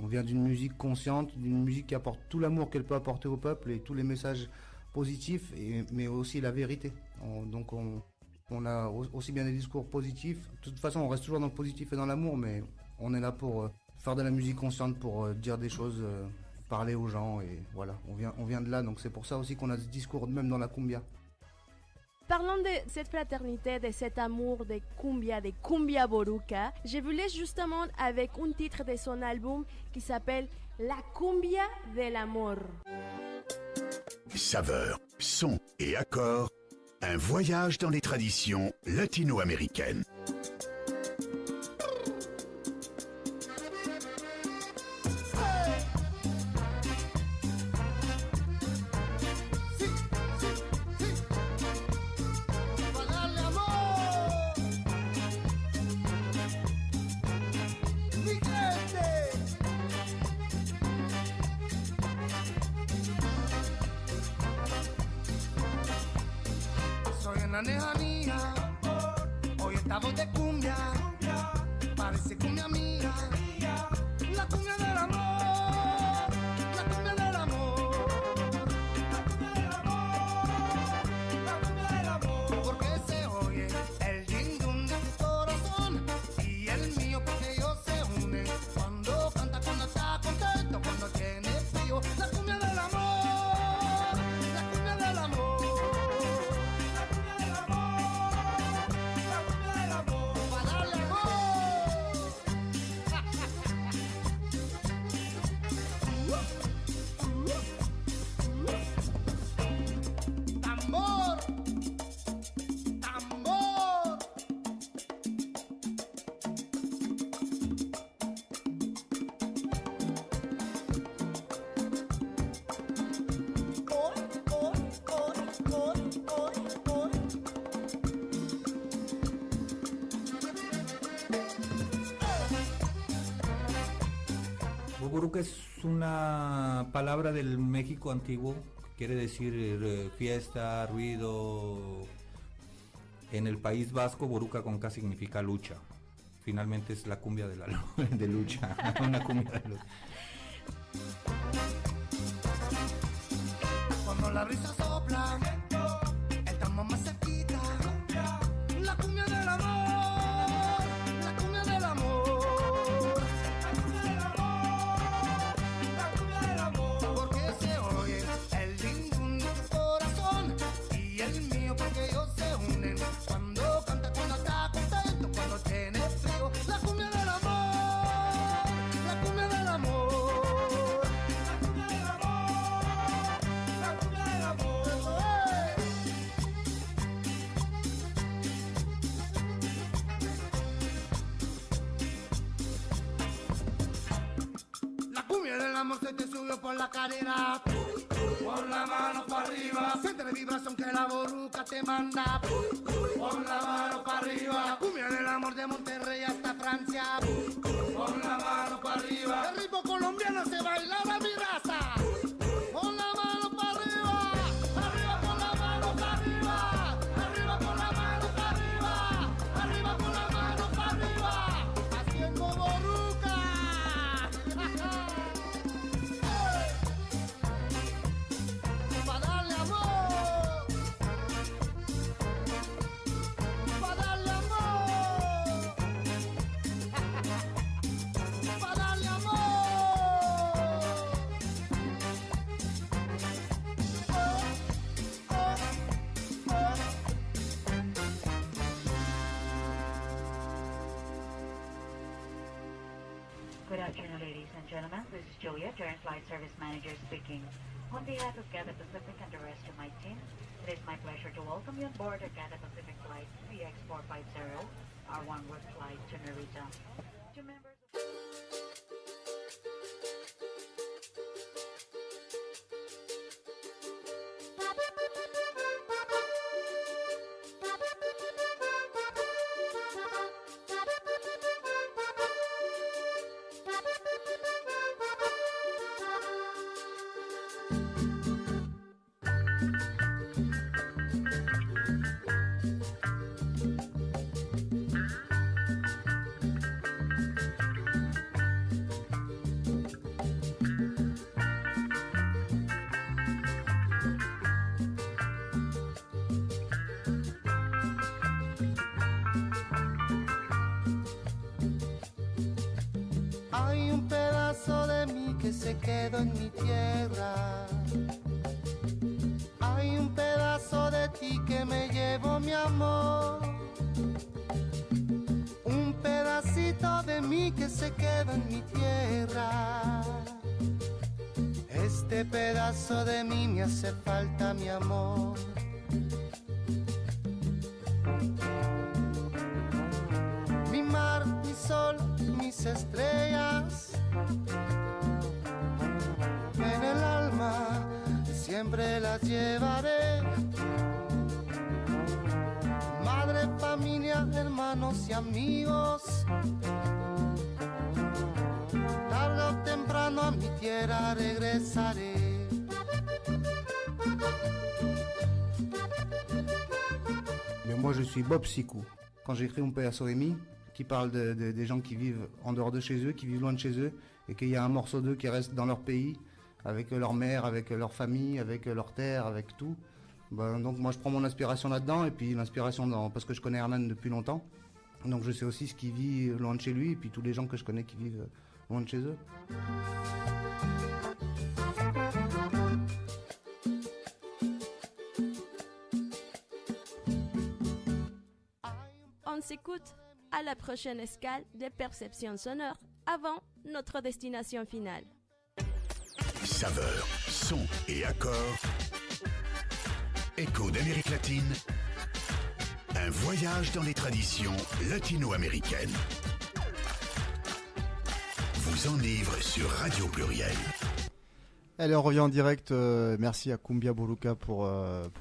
on vient d'une musique consciente, d'une musique qui apporte tout l'amour qu'elle peut apporter au peuple et tous les messages positifs, mais aussi la vérité. On a aussi bien des discours positifs. De toute façon, on reste toujours dans le positif et dans l'amour, mais on est là pour faire de la musique consciente, pour dire des choses, parler aux gens, et voilà, on vient de là, donc c'est pour ça aussi qu'on a ce discours même dans la cumbia. Parlant de cette fraternité, de cet amour de Cumbia Boruca, je vous laisse justement avec un titre de son album qui s'appelle La Cumbia del Amor. saveurs, sons et accords, un voyage dans les traditions latino-américaines. Soy una lejanía, hoy estamos de cumbia, parece cumbia mía, la cumbia del amor, la cumbia del amor, la cumbia del amor, la cumbia del amor, porque se oye el ding dong de tu corazón y el mío porque ellos se unen, cuando canta, cuando está contento, cuando tiene frío, la cumbia del amor, la cumbia del amor. Boboruca es una palabra del México antiguo, que quiere decir fiesta, ruido. En el País Vasco, Boruca con K significa lucha. Finalmente es la cumbia de lucha, una cumbia de lucha. Cuando la brisa sopla, estamos más cerquita. La cumbia del amor, la cumbia del amor, la cumbia del amor, la cumbia del amor. Porque se oye el ding dong de tu corazón y el mío porque ellos se unen. Cuando canta, cuando está contento, cuando tiene frío. La cumbia del amor, la cumbia del amor, la cumbia del amor, la cumbia del amor. La cumbia del amor se te subió por la cadera, pon la mano para arriba, siente la vibración que la boruca te manda, pon la mano para arriba. La cumbia del amor de Monterrey hasta Francia, pon la mano para arriba. El ritmo colombiano se bailaba mi raza, pon la mano para arriba, arriba con la mano para arriba, arriba con la mano para arriba, arriba con la mano para arriba, haciendo boruca. Pa' darle amor, pa' darle amor, pa' darle amor. Good afternoon, ladies and gentlemen. This is Julia, Joint Flight Service Manager speaking. On behalf of Cathay Pacific and the rest of my team, it is my pleasure to welcome you on board the Cathay Pacific Flight CX450, our one-way flight to Narita. To members of Hay un pedazo de mí que se quedó en mi tierra. Hay un pedazo de ti que me llevo, mi amor. Un pedacito de mí que se quedó en mi tierra. Este Este pedazo de mí me hace falta mi amor. Mi mar, mi sol, mis estrellas. En el alma siempre las llevaré. Madre, familia, hermanos y amigos. Tarde o temprano a mi tierra regresaré. Mais moi je suis Bob Sikou. Quand j'écris Un pedazo de mí, qui parle des gens qui vivent en dehors de chez eux, qui vivent loin de chez eux, et qu'il y a un morceau d'eux qui reste dans leur pays, avec leur mère, avec leur famille, avec leur terre, avec tout. Ben, donc moi je prends mon inspiration là-dedans, et puis l'inspiration parce que je connais Hernan depuis longtemps. Donc je sais aussi ce qui vit loin de chez lui, et puis tous les gens que je connais qui vivent loin de chez eux. On s'écoute à la prochaine escale des perceptions sonores avant notre destination finale. Saveurs, sons et accords. Écho d'Amérique latine. Un voyage dans les traditions latino-américaines. Vous enivre sur Radio Pluriel. Allez, on revient en direct. Merci à Cumbia Boruca pour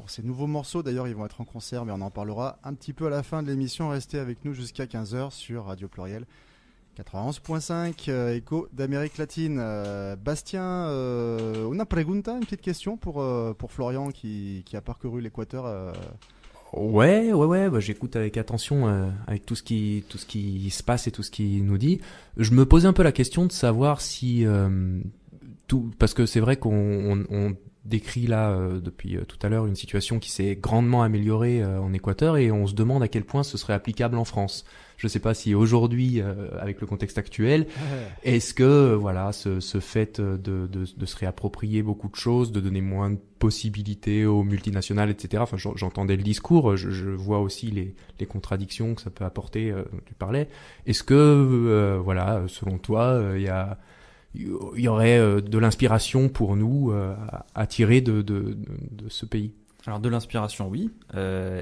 ces nouveaux morceaux. D'ailleurs, ils vont être en concert, mais on en parlera un petit peu à la fin de l'émission. Restez avec nous jusqu'à 15h sur Radio Pluriel 91.5, Écho d'Amérique latine. Bastien, una pregunta, une petite question pour Florian qui a parcouru l'Équateur. Ouais, bah, j'écoute avec attention avec tout ce qui se passe et tout ce qu'il nous dit. Je me posais un peu la question de savoir si parce que c'est vrai qu'on décrit là depuis tout à l'heure une situation qui s'est grandement améliorée en Équateur, et on se demande à quel point ce serait applicable en France. Je sais pas si aujourd'hui, avec le contexte actuel, est-ce que voilà, ce fait de se réapproprier beaucoup de choses, de donner moins de possibilités aux multinationales, etc. Enfin, j'entendais le discours, je vois aussi les contradictions que ça peut apporter, dont tu parlais. Est-ce que voilà, selon toi, il y aurait de l'inspiration pour nous à tirer de ce pays? Alors de l'inspiration, oui.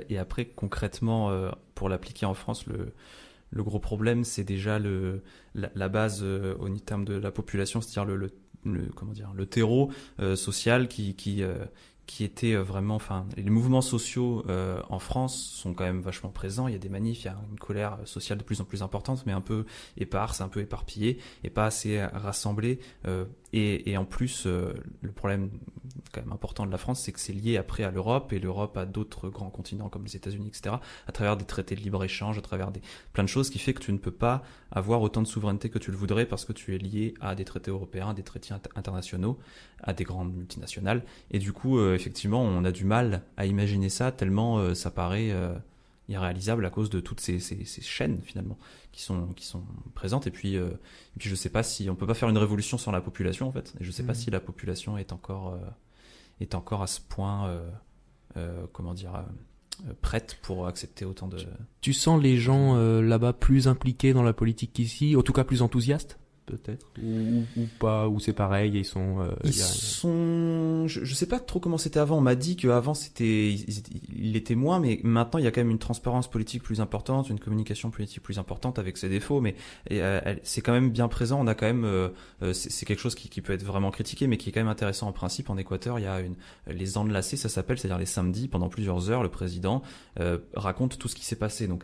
Et après, concrètement, pour l'appliquer en France, le gros problème, c'est déjà la base au terme de la population, c'est-à-dire le terreau social qui était vraiment, enfin, les mouvements sociaux en France sont quand même vachement présents. Il y a des manifs, il y a une colère sociale de plus en plus importante, mais un peu éparse, un peu éparpillée et pas assez rassemblée. Et en plus, le problème quand même important de la France, c'est que c'est lié après à l'Europe, et l'Europe à d'autres grands continents comme les États-Unis, etc., à travers des traités de libre-échange, à travers plein de choses qui fait que tu ne peux pas avoir autant de souveraineté que tu le voudrais parce que tu es lié à des traités européens, à des traités internationaux, à des grandes multinationales. Et du coup, effectivement, on a du mal à imaginer ça tellement ça paraît irréalisable à cause de toutes ces chaînes finalement qui sont présentes. Et puis je sais pas si on peut pas faire une révolution sans la population en fait. Et je sais pas si la population est encore à ce point prête pour accepter autant de... Tu sens les gens là-bas plus impliqués dans la politique qu'ici, en tout cas plus enthousiastes peut-être, ou pas, ou c'est pareil, ils sont... Je sais pas trop comment c'était avant. On m'a dit qu'avant il était moins, mais maintenant il y a quand même une transparence politique plus importante, une communication politique plus importante avec ses défauts, mais c'est quand même bien présent. On a quand même, c'est quelque chose qui peut être vraiment critiqué, mais qui est quand même intéressant en principe. En Équateur, il y a les enlacés, ça s'appelle, c'est-à-dire les samedis, pendant plusieurs heures, le président raconte tout ce qui s'est passé, donc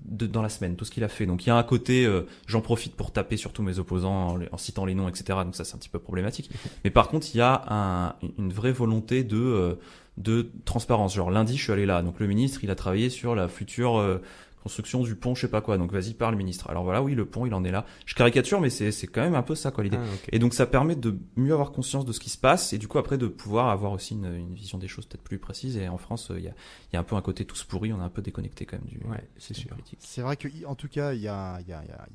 dans la semaine, tout ce qu'il a fait. Donc il y a un côté, j'en profite pour taper sur tous mes opposants en citant les noms, etc. Donc ça c'est un petit peu problématique. Mais par contre, il y a une vraie volonté de transparence. Genre lundi, je suis allé là. Donc le ministre, il a travaillé sur la future construction du pont, je sais pas quoi. Donc vas-y, parle ministre. Alors voilà, oui, le pont, il en est là. Je caricature, mais c'est quand même un peu ça, quoi, l'idée. Okay. Et donc ça permet de mieux avoir conscience de ce qui se passe, et du coup après de pouvoir avoir aussi une vision des choses peut-être plus précise. Et en France, il y a un peu un côté tous pourris, on est un peu déconnecté quand même du c'est sûr. politique. C'est vrai qu'en tout cas, il y a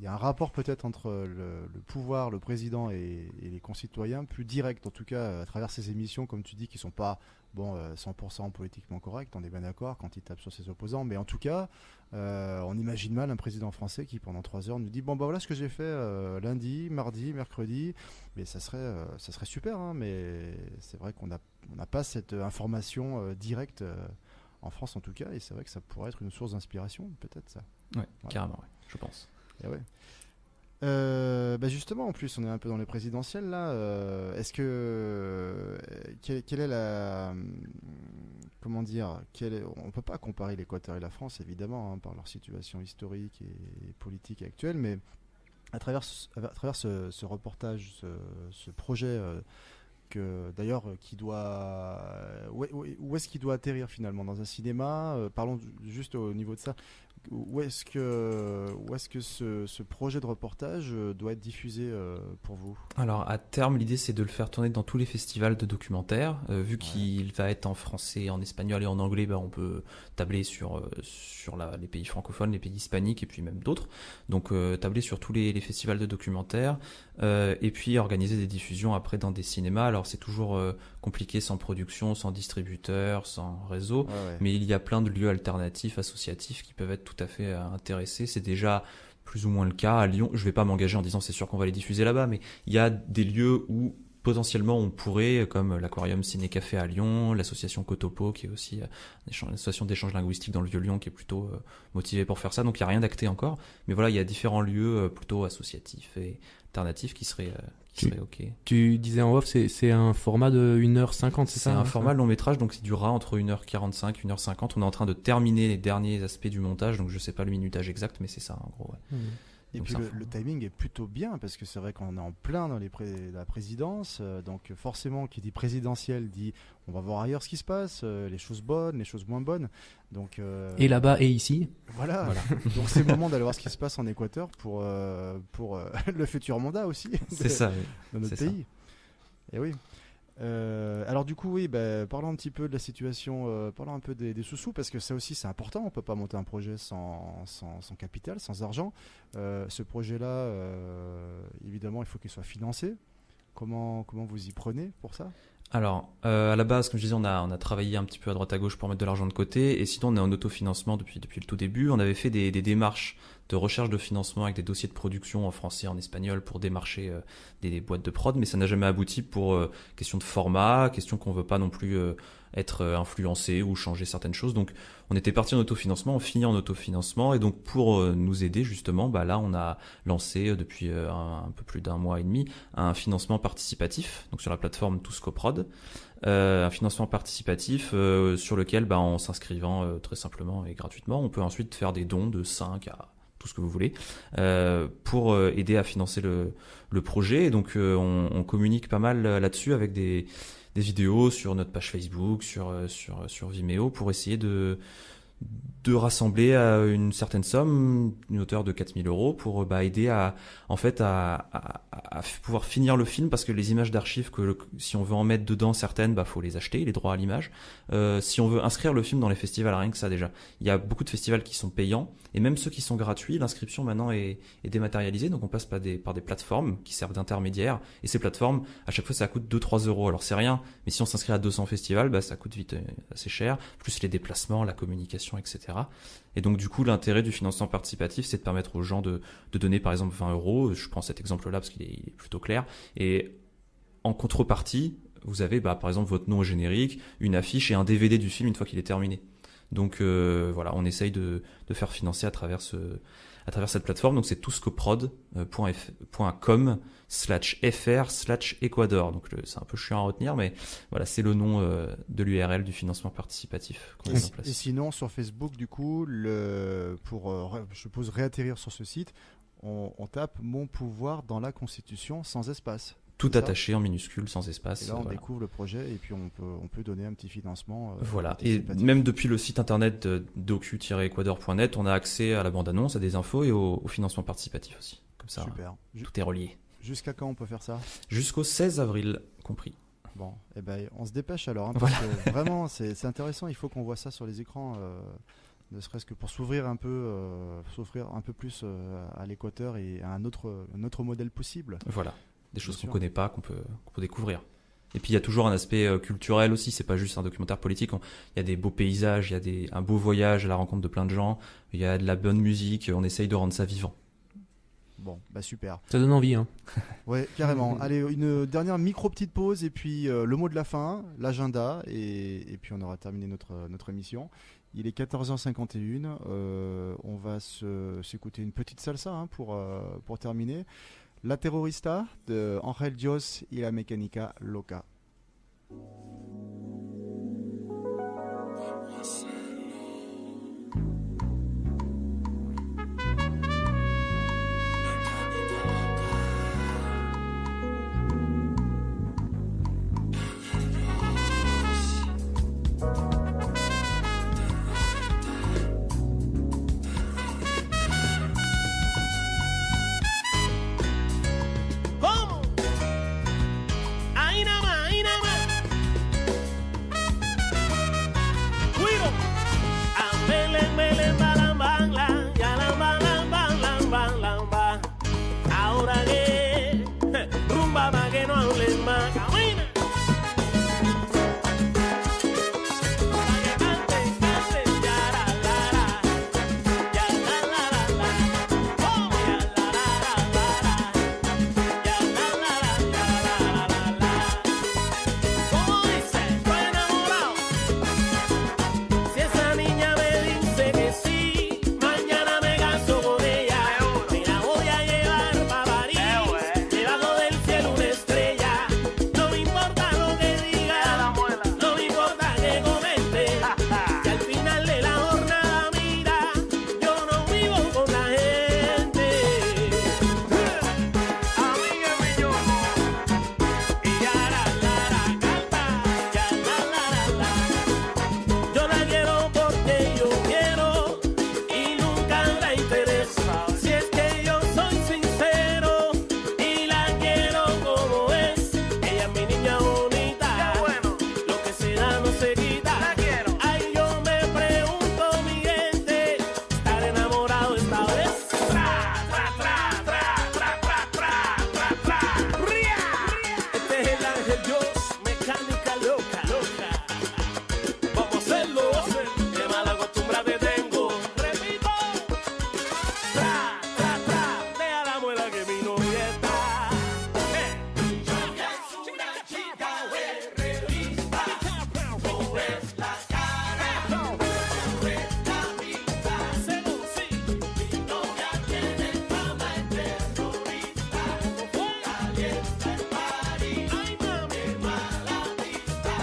un rapport peut-être entre le pouvoir, le président et les concitoyens plus direct, en tout cas à travers ces émissions, comme tu dis, qui sont pas Bon, 100% politiquement correct, on est bien d'accord quand il tape sur ses opposants, mais en tout cas, on imagine mal un président français qui pendant 3 heures nous dit bon bah voilà ce que j'ai fait lundi, mardi, mercredi, mais ça serait super, hein, mais c'est vrai qu'on n'a pas cette information directe en France en tout cas, et c'est vrai que ça pourrait être une source d'inspiration, peut-être ça. Ouais, voilà. Carrément, ouais, je pense. Et ouais. Bah justement, en plus, on est un peu dans les présidentielles là. Est-ce que quelle est la comment dire on peut pas comparer l'Équateur et la France évidemment hein, par leur situation historique et politique actuelle, mais à travers ce reportage, ce projet que d'ailleurs qui doit où est-ce qu'il doit atterrir finalement dans un cinéma parlons juste au niveau de ça. Où est-ce que ce projet de reportage doit être diffusé pour vous ? Alors à terme, l'idée c'est de le faire tourner dans tous les festivals de documentaires. Vu qu'il va être en français, en espagnol et en anglais, on peut tabler sur les pays francophones, les pays hispaniques et puis même d'autres. Donc tabler sur tous les festivals de documentaires et puis organiser des diffusions après dans des cinémas. Alors c'est toujours compliqué sans production, sans distributeur, sans réseau, mais il y a plein de lieux alternatifs, associatifs qui peuvent être tout à fait intéressés. C'est déjà plus ou moins le cas à Lyon. Je vais pas m'engager en disant c'est sûr qu'on va les diffuser là-bas, mais il y a des lieux où potentiellement on pourrait, comme l'Aquarium Ciné Café à Lyon, l'association Cotopo qui est aussi une association d'échange linguistique dans le Vieux-Lyon qui est plutôt motivée pour faire ça. Donc il n'y a rien d'acté encore, mais voilà, il y a différents lieux plutôt associatifs et alternatifs qui seraient ok. Tu disais en off, c'est un format de 1h50, c'est ça? C'est un format long métrage, donc il durera entre 1h45 et 1h50. On est en train de terminer les derniers aspects du montage, donc je sais pas le minutage exact, mais c'est ça en gros. Ouais. Et donc puis le timing est plutôt bien parce que c'est vrai qu'on est en plein dans la présidence, donc forcément qui dit présidentiel dit on va voir ailleurs ce qui se passe, les choses bonnes, les choses moins bonnes. Donc, et là-bas et ici. Voilà. Donc c'est le moment d'aller voir ce qui se passe en Équateur pour le futur mandat aussi. C'est ça. Oui. Dans notre pays. Ça. Et oui. Alors du coup oui, parlons un petit peu de la situation, parlons un peu des sous-sous parce que ça aussi c'est important, on peut pas monter un projet sans capital, sans argent. Ce projet-là, évidemment il faut qu'il soit financé. Comment vous y prenez pour ça ? Alors, à la base, comme je disais, on a travaillé un petit peu à droite à gauche pour mettre de l'argent de côté, et sinon on est en autofinancement depuis le tout début. On avait fait des démarches de recherche de financement avec des dossiers de production en français, en espagnol pour démarcher des boîtes de prod, mais ça n'a jamais abouti pour question de format, question qu'on veut pas non plus être influencé ou changer certaines choses. Donc on était parti en autofinancement, on finit en autofinancement, et donc pour nous aider justement, là on a lancé depuis un peu plus d'un mois et demi un financement participatif, donc sur la plateforme TousCoprod, un financement participatif sur lequel en s'inscrivant très simplement et gratuitement, on peut ensuite faire des dons de 5 à tout ce que vous voulez pour aider à financer le projet. Et donc on communique pas mal là-dessus avec des vidéos sur notre page Facebook, sur Vimeo, pour essayer de rassembler une certaine somme, une hauteur de 4 000 euros, pour aider à pouvoir finir le film, parce que les images d'archives, si on veut en mettre dedans certaines, faut les acheter, les droits à l'image. Si on veut inscrire le film dans les festivals, rien que ça déjà. Il y a beaucoup de festivals qui sont payants, et même ceux qui sont gratuits, l'inscription maintenant est dématérialisée, donc on passe par des plateformes qui servent d'intermédiaires, et ces plateformes, à chaque fois ça coûte 2-3 euros. Alors c'est rien, mais si on s'inscrit à 200 festivals, ça coûte vite assez cher, plus les déplacements, la communication, etc. Et donc du coup l'intérêt du financement participatif, c'est de permettre aux gens de donner par exemple 20 euros, je prends cet exemple là parce qu'il est plutôt clair, et en contrepartie vous avez par exemple votre nom au générique, une affiche et un DVD du film une fois qu'il est terminé. Donc voilà, on essaye de faire financer à travers cette plateforme. Donc c'est touscoprod.com/fr/Ecuador. Donc c'est un peu chiant à retenir, mais voilà, c'est le nom de l'URL du financement participatif qu'on a mis en place. Et sinon sur Facebook, du coup, pour je suppose réatterrir sur ce site, on tape Mon pouvoir dans la Constitution sans espace. Tout attaché en minuscule, sans espace. Et là, on découvre le projet et puis on peut donner un petit financement. Voilà. Et même depuis le site internet docu-ecuador.net, on a accès à la bande-annonce, à des infos et au financement participatif aussi. Comme ça, super. Tout est relié. Jusqu'à quand on peut faire ça ? Jusqu'au 16 avril, compris. Bon, on se dépêche alors, parce que vraiment, c'est intéressant. Il faut qu'on voit ça sur les écrans, ne serait-ce que pour s'ouvrir un peu plus à l'Équateur et à un autre modèle possible. Voilà. Des choses qu'on ne connaît pas, qu'on peut découvrir. Et puis il y a toujours un aspect culturel aussi, c'est pas juste un documentaire politique. Il y a des beaux paysages, il y a un beau voyage à la rencontre de plein de gens, il y a de la bonne musique, on essaye de rendre ça vivant. Bon, bah super. Ça donne envie, hein. Ouais, carrément. Allez, une dernière micro-petite pause et puis le mot de la fin, l'agenda, et puis on aura terminé notre émission. Il est 14h51, on va s'écouter une petite salsa hein, pour terminer. La Terrorista de Ángel Dios y la Mecánica Loca. ¿Cómo? Ahí nada más, ahí nada más. Cuido. A melen, melen, balan, balan, ya la balan, balan, balan, ba. Ahora que rumba pa' que no hablen más. Camina. Pa' que canten, canten, ya la la la. Ya la la la la. Oh, ya la la la la la. Ya la la la ya la la la la. Como dice, estoy enamorado. Si esa niña me dice que sí, mañana me caso con ella. Me la voy a llevar pa' París, debajo del cielo una estrella. No me importa lo que diga, no me importa que comente. Que al final de la jornada, mira, yo no vivo con la gente. A mí es mi yo. Y ya la canta, ya la. Yo la quiero porque yo quiero y nunca la interesa. Si es que yo soy sincero y la quiero como es. Ella es mi niña bonita. Lo que se da no se quita. Ay, yo me pregunto, mi gente, estar enamorado esta vez. Tra, tra, tra, tra, tra, tra, tra, tra, tra. Ria. Este es el Ángel Dios, mecánica loca, loca. Vamos a hacerlo, qué mala costumbre te tengo. Repito, tra, tra, tra, deja la muela que mi novia está. Ella es una chica de revista, no es la cara, no es la vista. Sí, mi novia tiene fama de terrorista, calienta el París, ay mami, qué mala vista.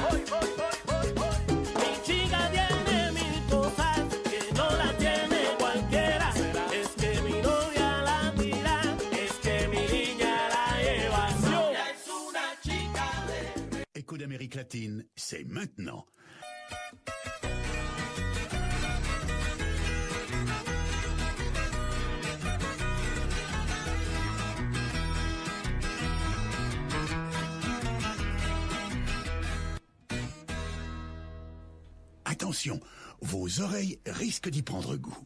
Mi chica tiene mil cosas que no la tiene cualquiera. Es que mi novia la tira, es que mi niña la lleva. Ella es una chica de... Écho d'Amérique latine, c'est maintenant. Attention, vos oreilles risquent d'y prendre goût.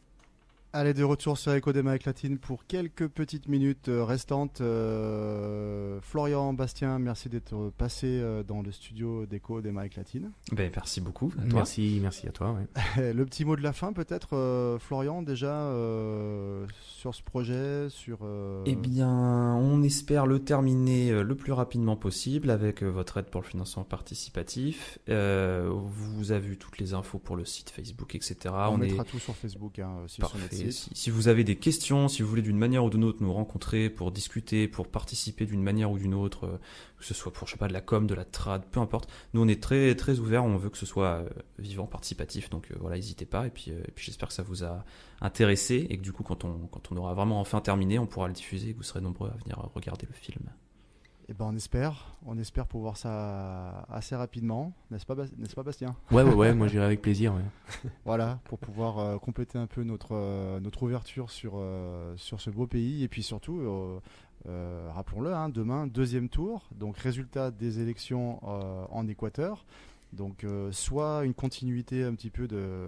Allez, de retour sur Echo d'Amérique latine pour quelques petites minutes restantes. Florian, Bastien, merci d'être passé dans le studio d'Echo d'Amérique latine. Ben, merci beaucoup à toi. Merci à toi. Ouais. Le petit mot de la fin peut-être, Florian, déjà sur ce projet, sur... Eh bien, on espère le terminer le plus rapidement possible avec votre aide pour le financement participatif. Vous avez vu toutes les infos pour le site Facebook, etc. On mettra tout sur Facebook, aussi sur notre site. Si vous avez des questions, si vous voulez d'une manière ou d'une autre nous rencontrer pour discuter, pour participer d'une manière ou d'une autre, que ce soit pour, je sais pas, de la com, de la trad, peu importe. Nous, on est très, très ouverts, on veut que ce soit vivant, participatif, donc voilà, n'hésitez pas. Et puis j'espère que ça vous a intéressé et que du coup, quand on aura vraiment enfin terminé, on pourra le diffuser et que vous serez nombreux à venir regarder le film. Eh ben, on espère pouvoir ça assez rapidement, n'est-ce pas Bastien? Ouais, moi j'irai avec plaisir. Ouais. Voilà, pour pouvoir compléter un peu notre ouverture sur ce beau pays. Et puis surtout, rappelons-le, demain, deuxième tour, donc résultat des élections en Équateur. Donc soit une continuité un petit peu de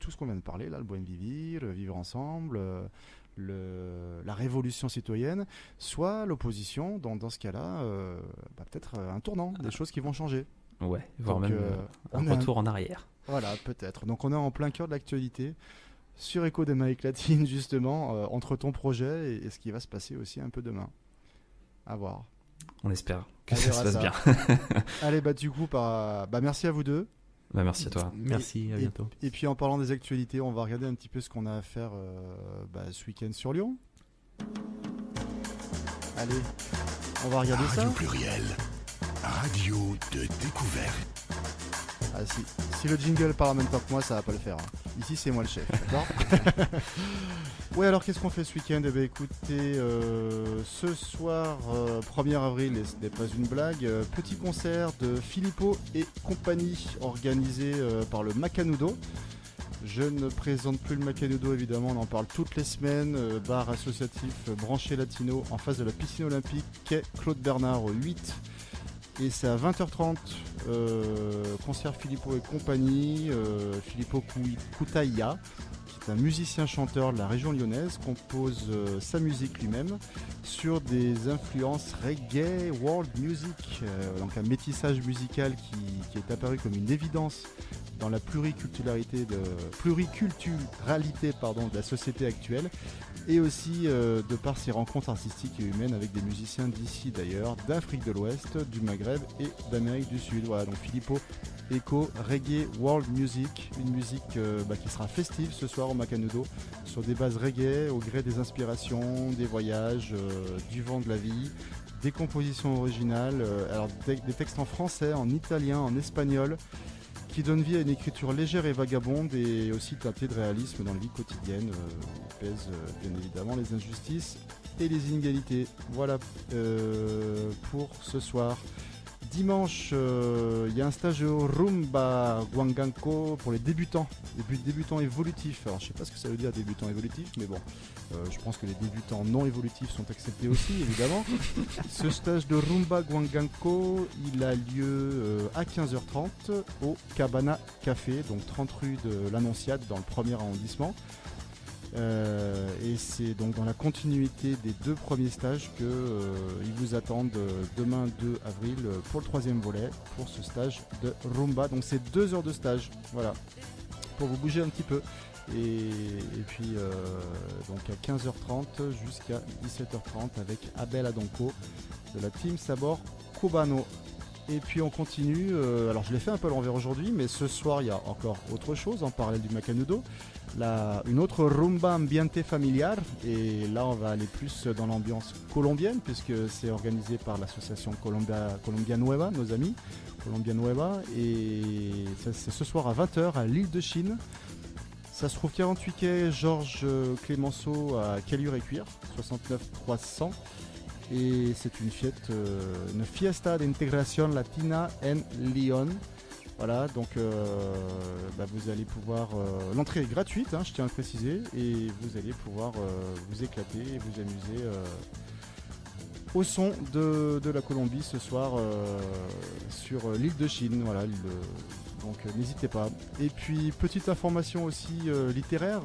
tout ce qu'on vient de parler, là, le buen vivir, vivre ensemble, la révolution citoyenne, soit l'opposition, dans ce cas-là, peut-être un tournant, des choses qui vont changer. Ouais, voire Donc, même un retour en arrière. Voilà, peut-être. Donc on est en plein cœur de l'actualité, sur Echo d'Amérique latine, justement, entre ton projet et ce qui va se passer aussi un peu demain. À voir. On espère que On ça se verra passe ça. bien. Allez, du coup, merci à vous deux. Merci à toi. Merci, à bientôt. Et puis en parlant des actualités, on va regarder un petit peu ce qu'on a à faire ce week-end sur Lyon. Allez, on va regarder Radio ça. Pluriel, radio de découverte. Ah, si le jingle parle en même temps que moi, ça va pas le faire. Hein. Ici, c'est moi le chef, d'accord? Ouais, alors qu'est-ce qu'on fait ce week-end? Eh bien, écoutez, ce soir, 1er avril, et ce n'est pas une blague, petit concert de Filippo et compagnie organisé par le Macanudo. Je ne présente plus le Macanudo, évidemment, on en parle toutes les semaines. Bar associatif branché latino en face de la piscine olympique, quai Claude Bernard 8. Et c'est à 20h30, concert Filippo et compagnie. Filippo Koutaïa, qui est un musicien-chanteur de la région lyonnaise, compose sa musique lui-même sur des influences reggae, world music, donc un métissage musical qui est apparu comme une évidence dans la pluriculturalité de la société actuelle, et aussi de par ses rencontres artistiques et humaines avec des musiciens d'ici d'ailleurs, d'Afrique de l'Ouest, du Maghreb et d'Amérique du Sud. Voilà, donc Filippo, Echo, Reggae, World Music, une musique qui sera festive ce soir au Macanudo, sur des bases reggae, au gré des inspirations, des voyages, du vent de la vie, des compositions originales, alors des textes en français, en italien, en espagnol, qui donne vie à une écriture légère et vagabonde et aussi teintée de réalisme dans la vie quotidienne. Où pèsent bien évidemment les injustices et les inégalités. Voilà pour ce soir. Dimanche, il y a un stage de Rumba Guanganco pour les débutants évolutifs. Alors je sais pas ce que ça veut dire débutants évolutifs, mais bon, je pense que les débutants non évolutifs sont acceptés aussi, évidemment. Ce stage de Rumba Guanganco, il a lieu à 15h30 au Cabana Café, donc 30 rue de l'Annonciade dans le 1er arrondissement. Et c'est donc dans la continuité des deux premiers stages que ils vous attendent demain 2 avril pour le 3e volet, pour ce stage de Rumba. Donc c'est 2 heures de stage, voilà, pour vous bouger un petit peu. Et puis donc à 15h30 jusqu'à 17h30 avec Abel Adonco de la team Sabor Cubano. Et puis on continue, alors je l'ai fait un peu à l'envers aujourd'hui, mais ce soir il y a encore autre chose en parallèle du Macanudo, une autre rumba ambiente familiar, et là on va aller plus dans l'ambiance colombienne, puisque c'est organisé par l'association Colombia Nueva, nos amis Colombia Nueva, et ça, c'est ce soir à 20h à l'île de Chine. Ça se trouve 48 quai Georges Clémenceau à Caluire-et-Cuire, 69 300. Et c'est une fiesta d'integration latina en Lyon. Voilà, donc vous allez pouvoir... l'entrée est gratuite, je tiens à le préciser, et vous allez pouvoir vous éclater et vous amuser au son de la Colombie ce soir sur l'île de Chine. Voilà, donc n'hésitez pas. Et puis petite information aussi littéraire,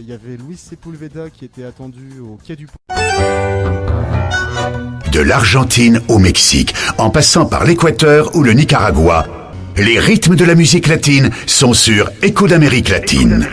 il y avait Luis Sepulveda qui était attendu au Quai du Pont. De l'Argentine au Mexique, en passant par l'Équateur ou le Nicaragua, les rythmes de la musique latine sont sur Echo d'Amérique latine.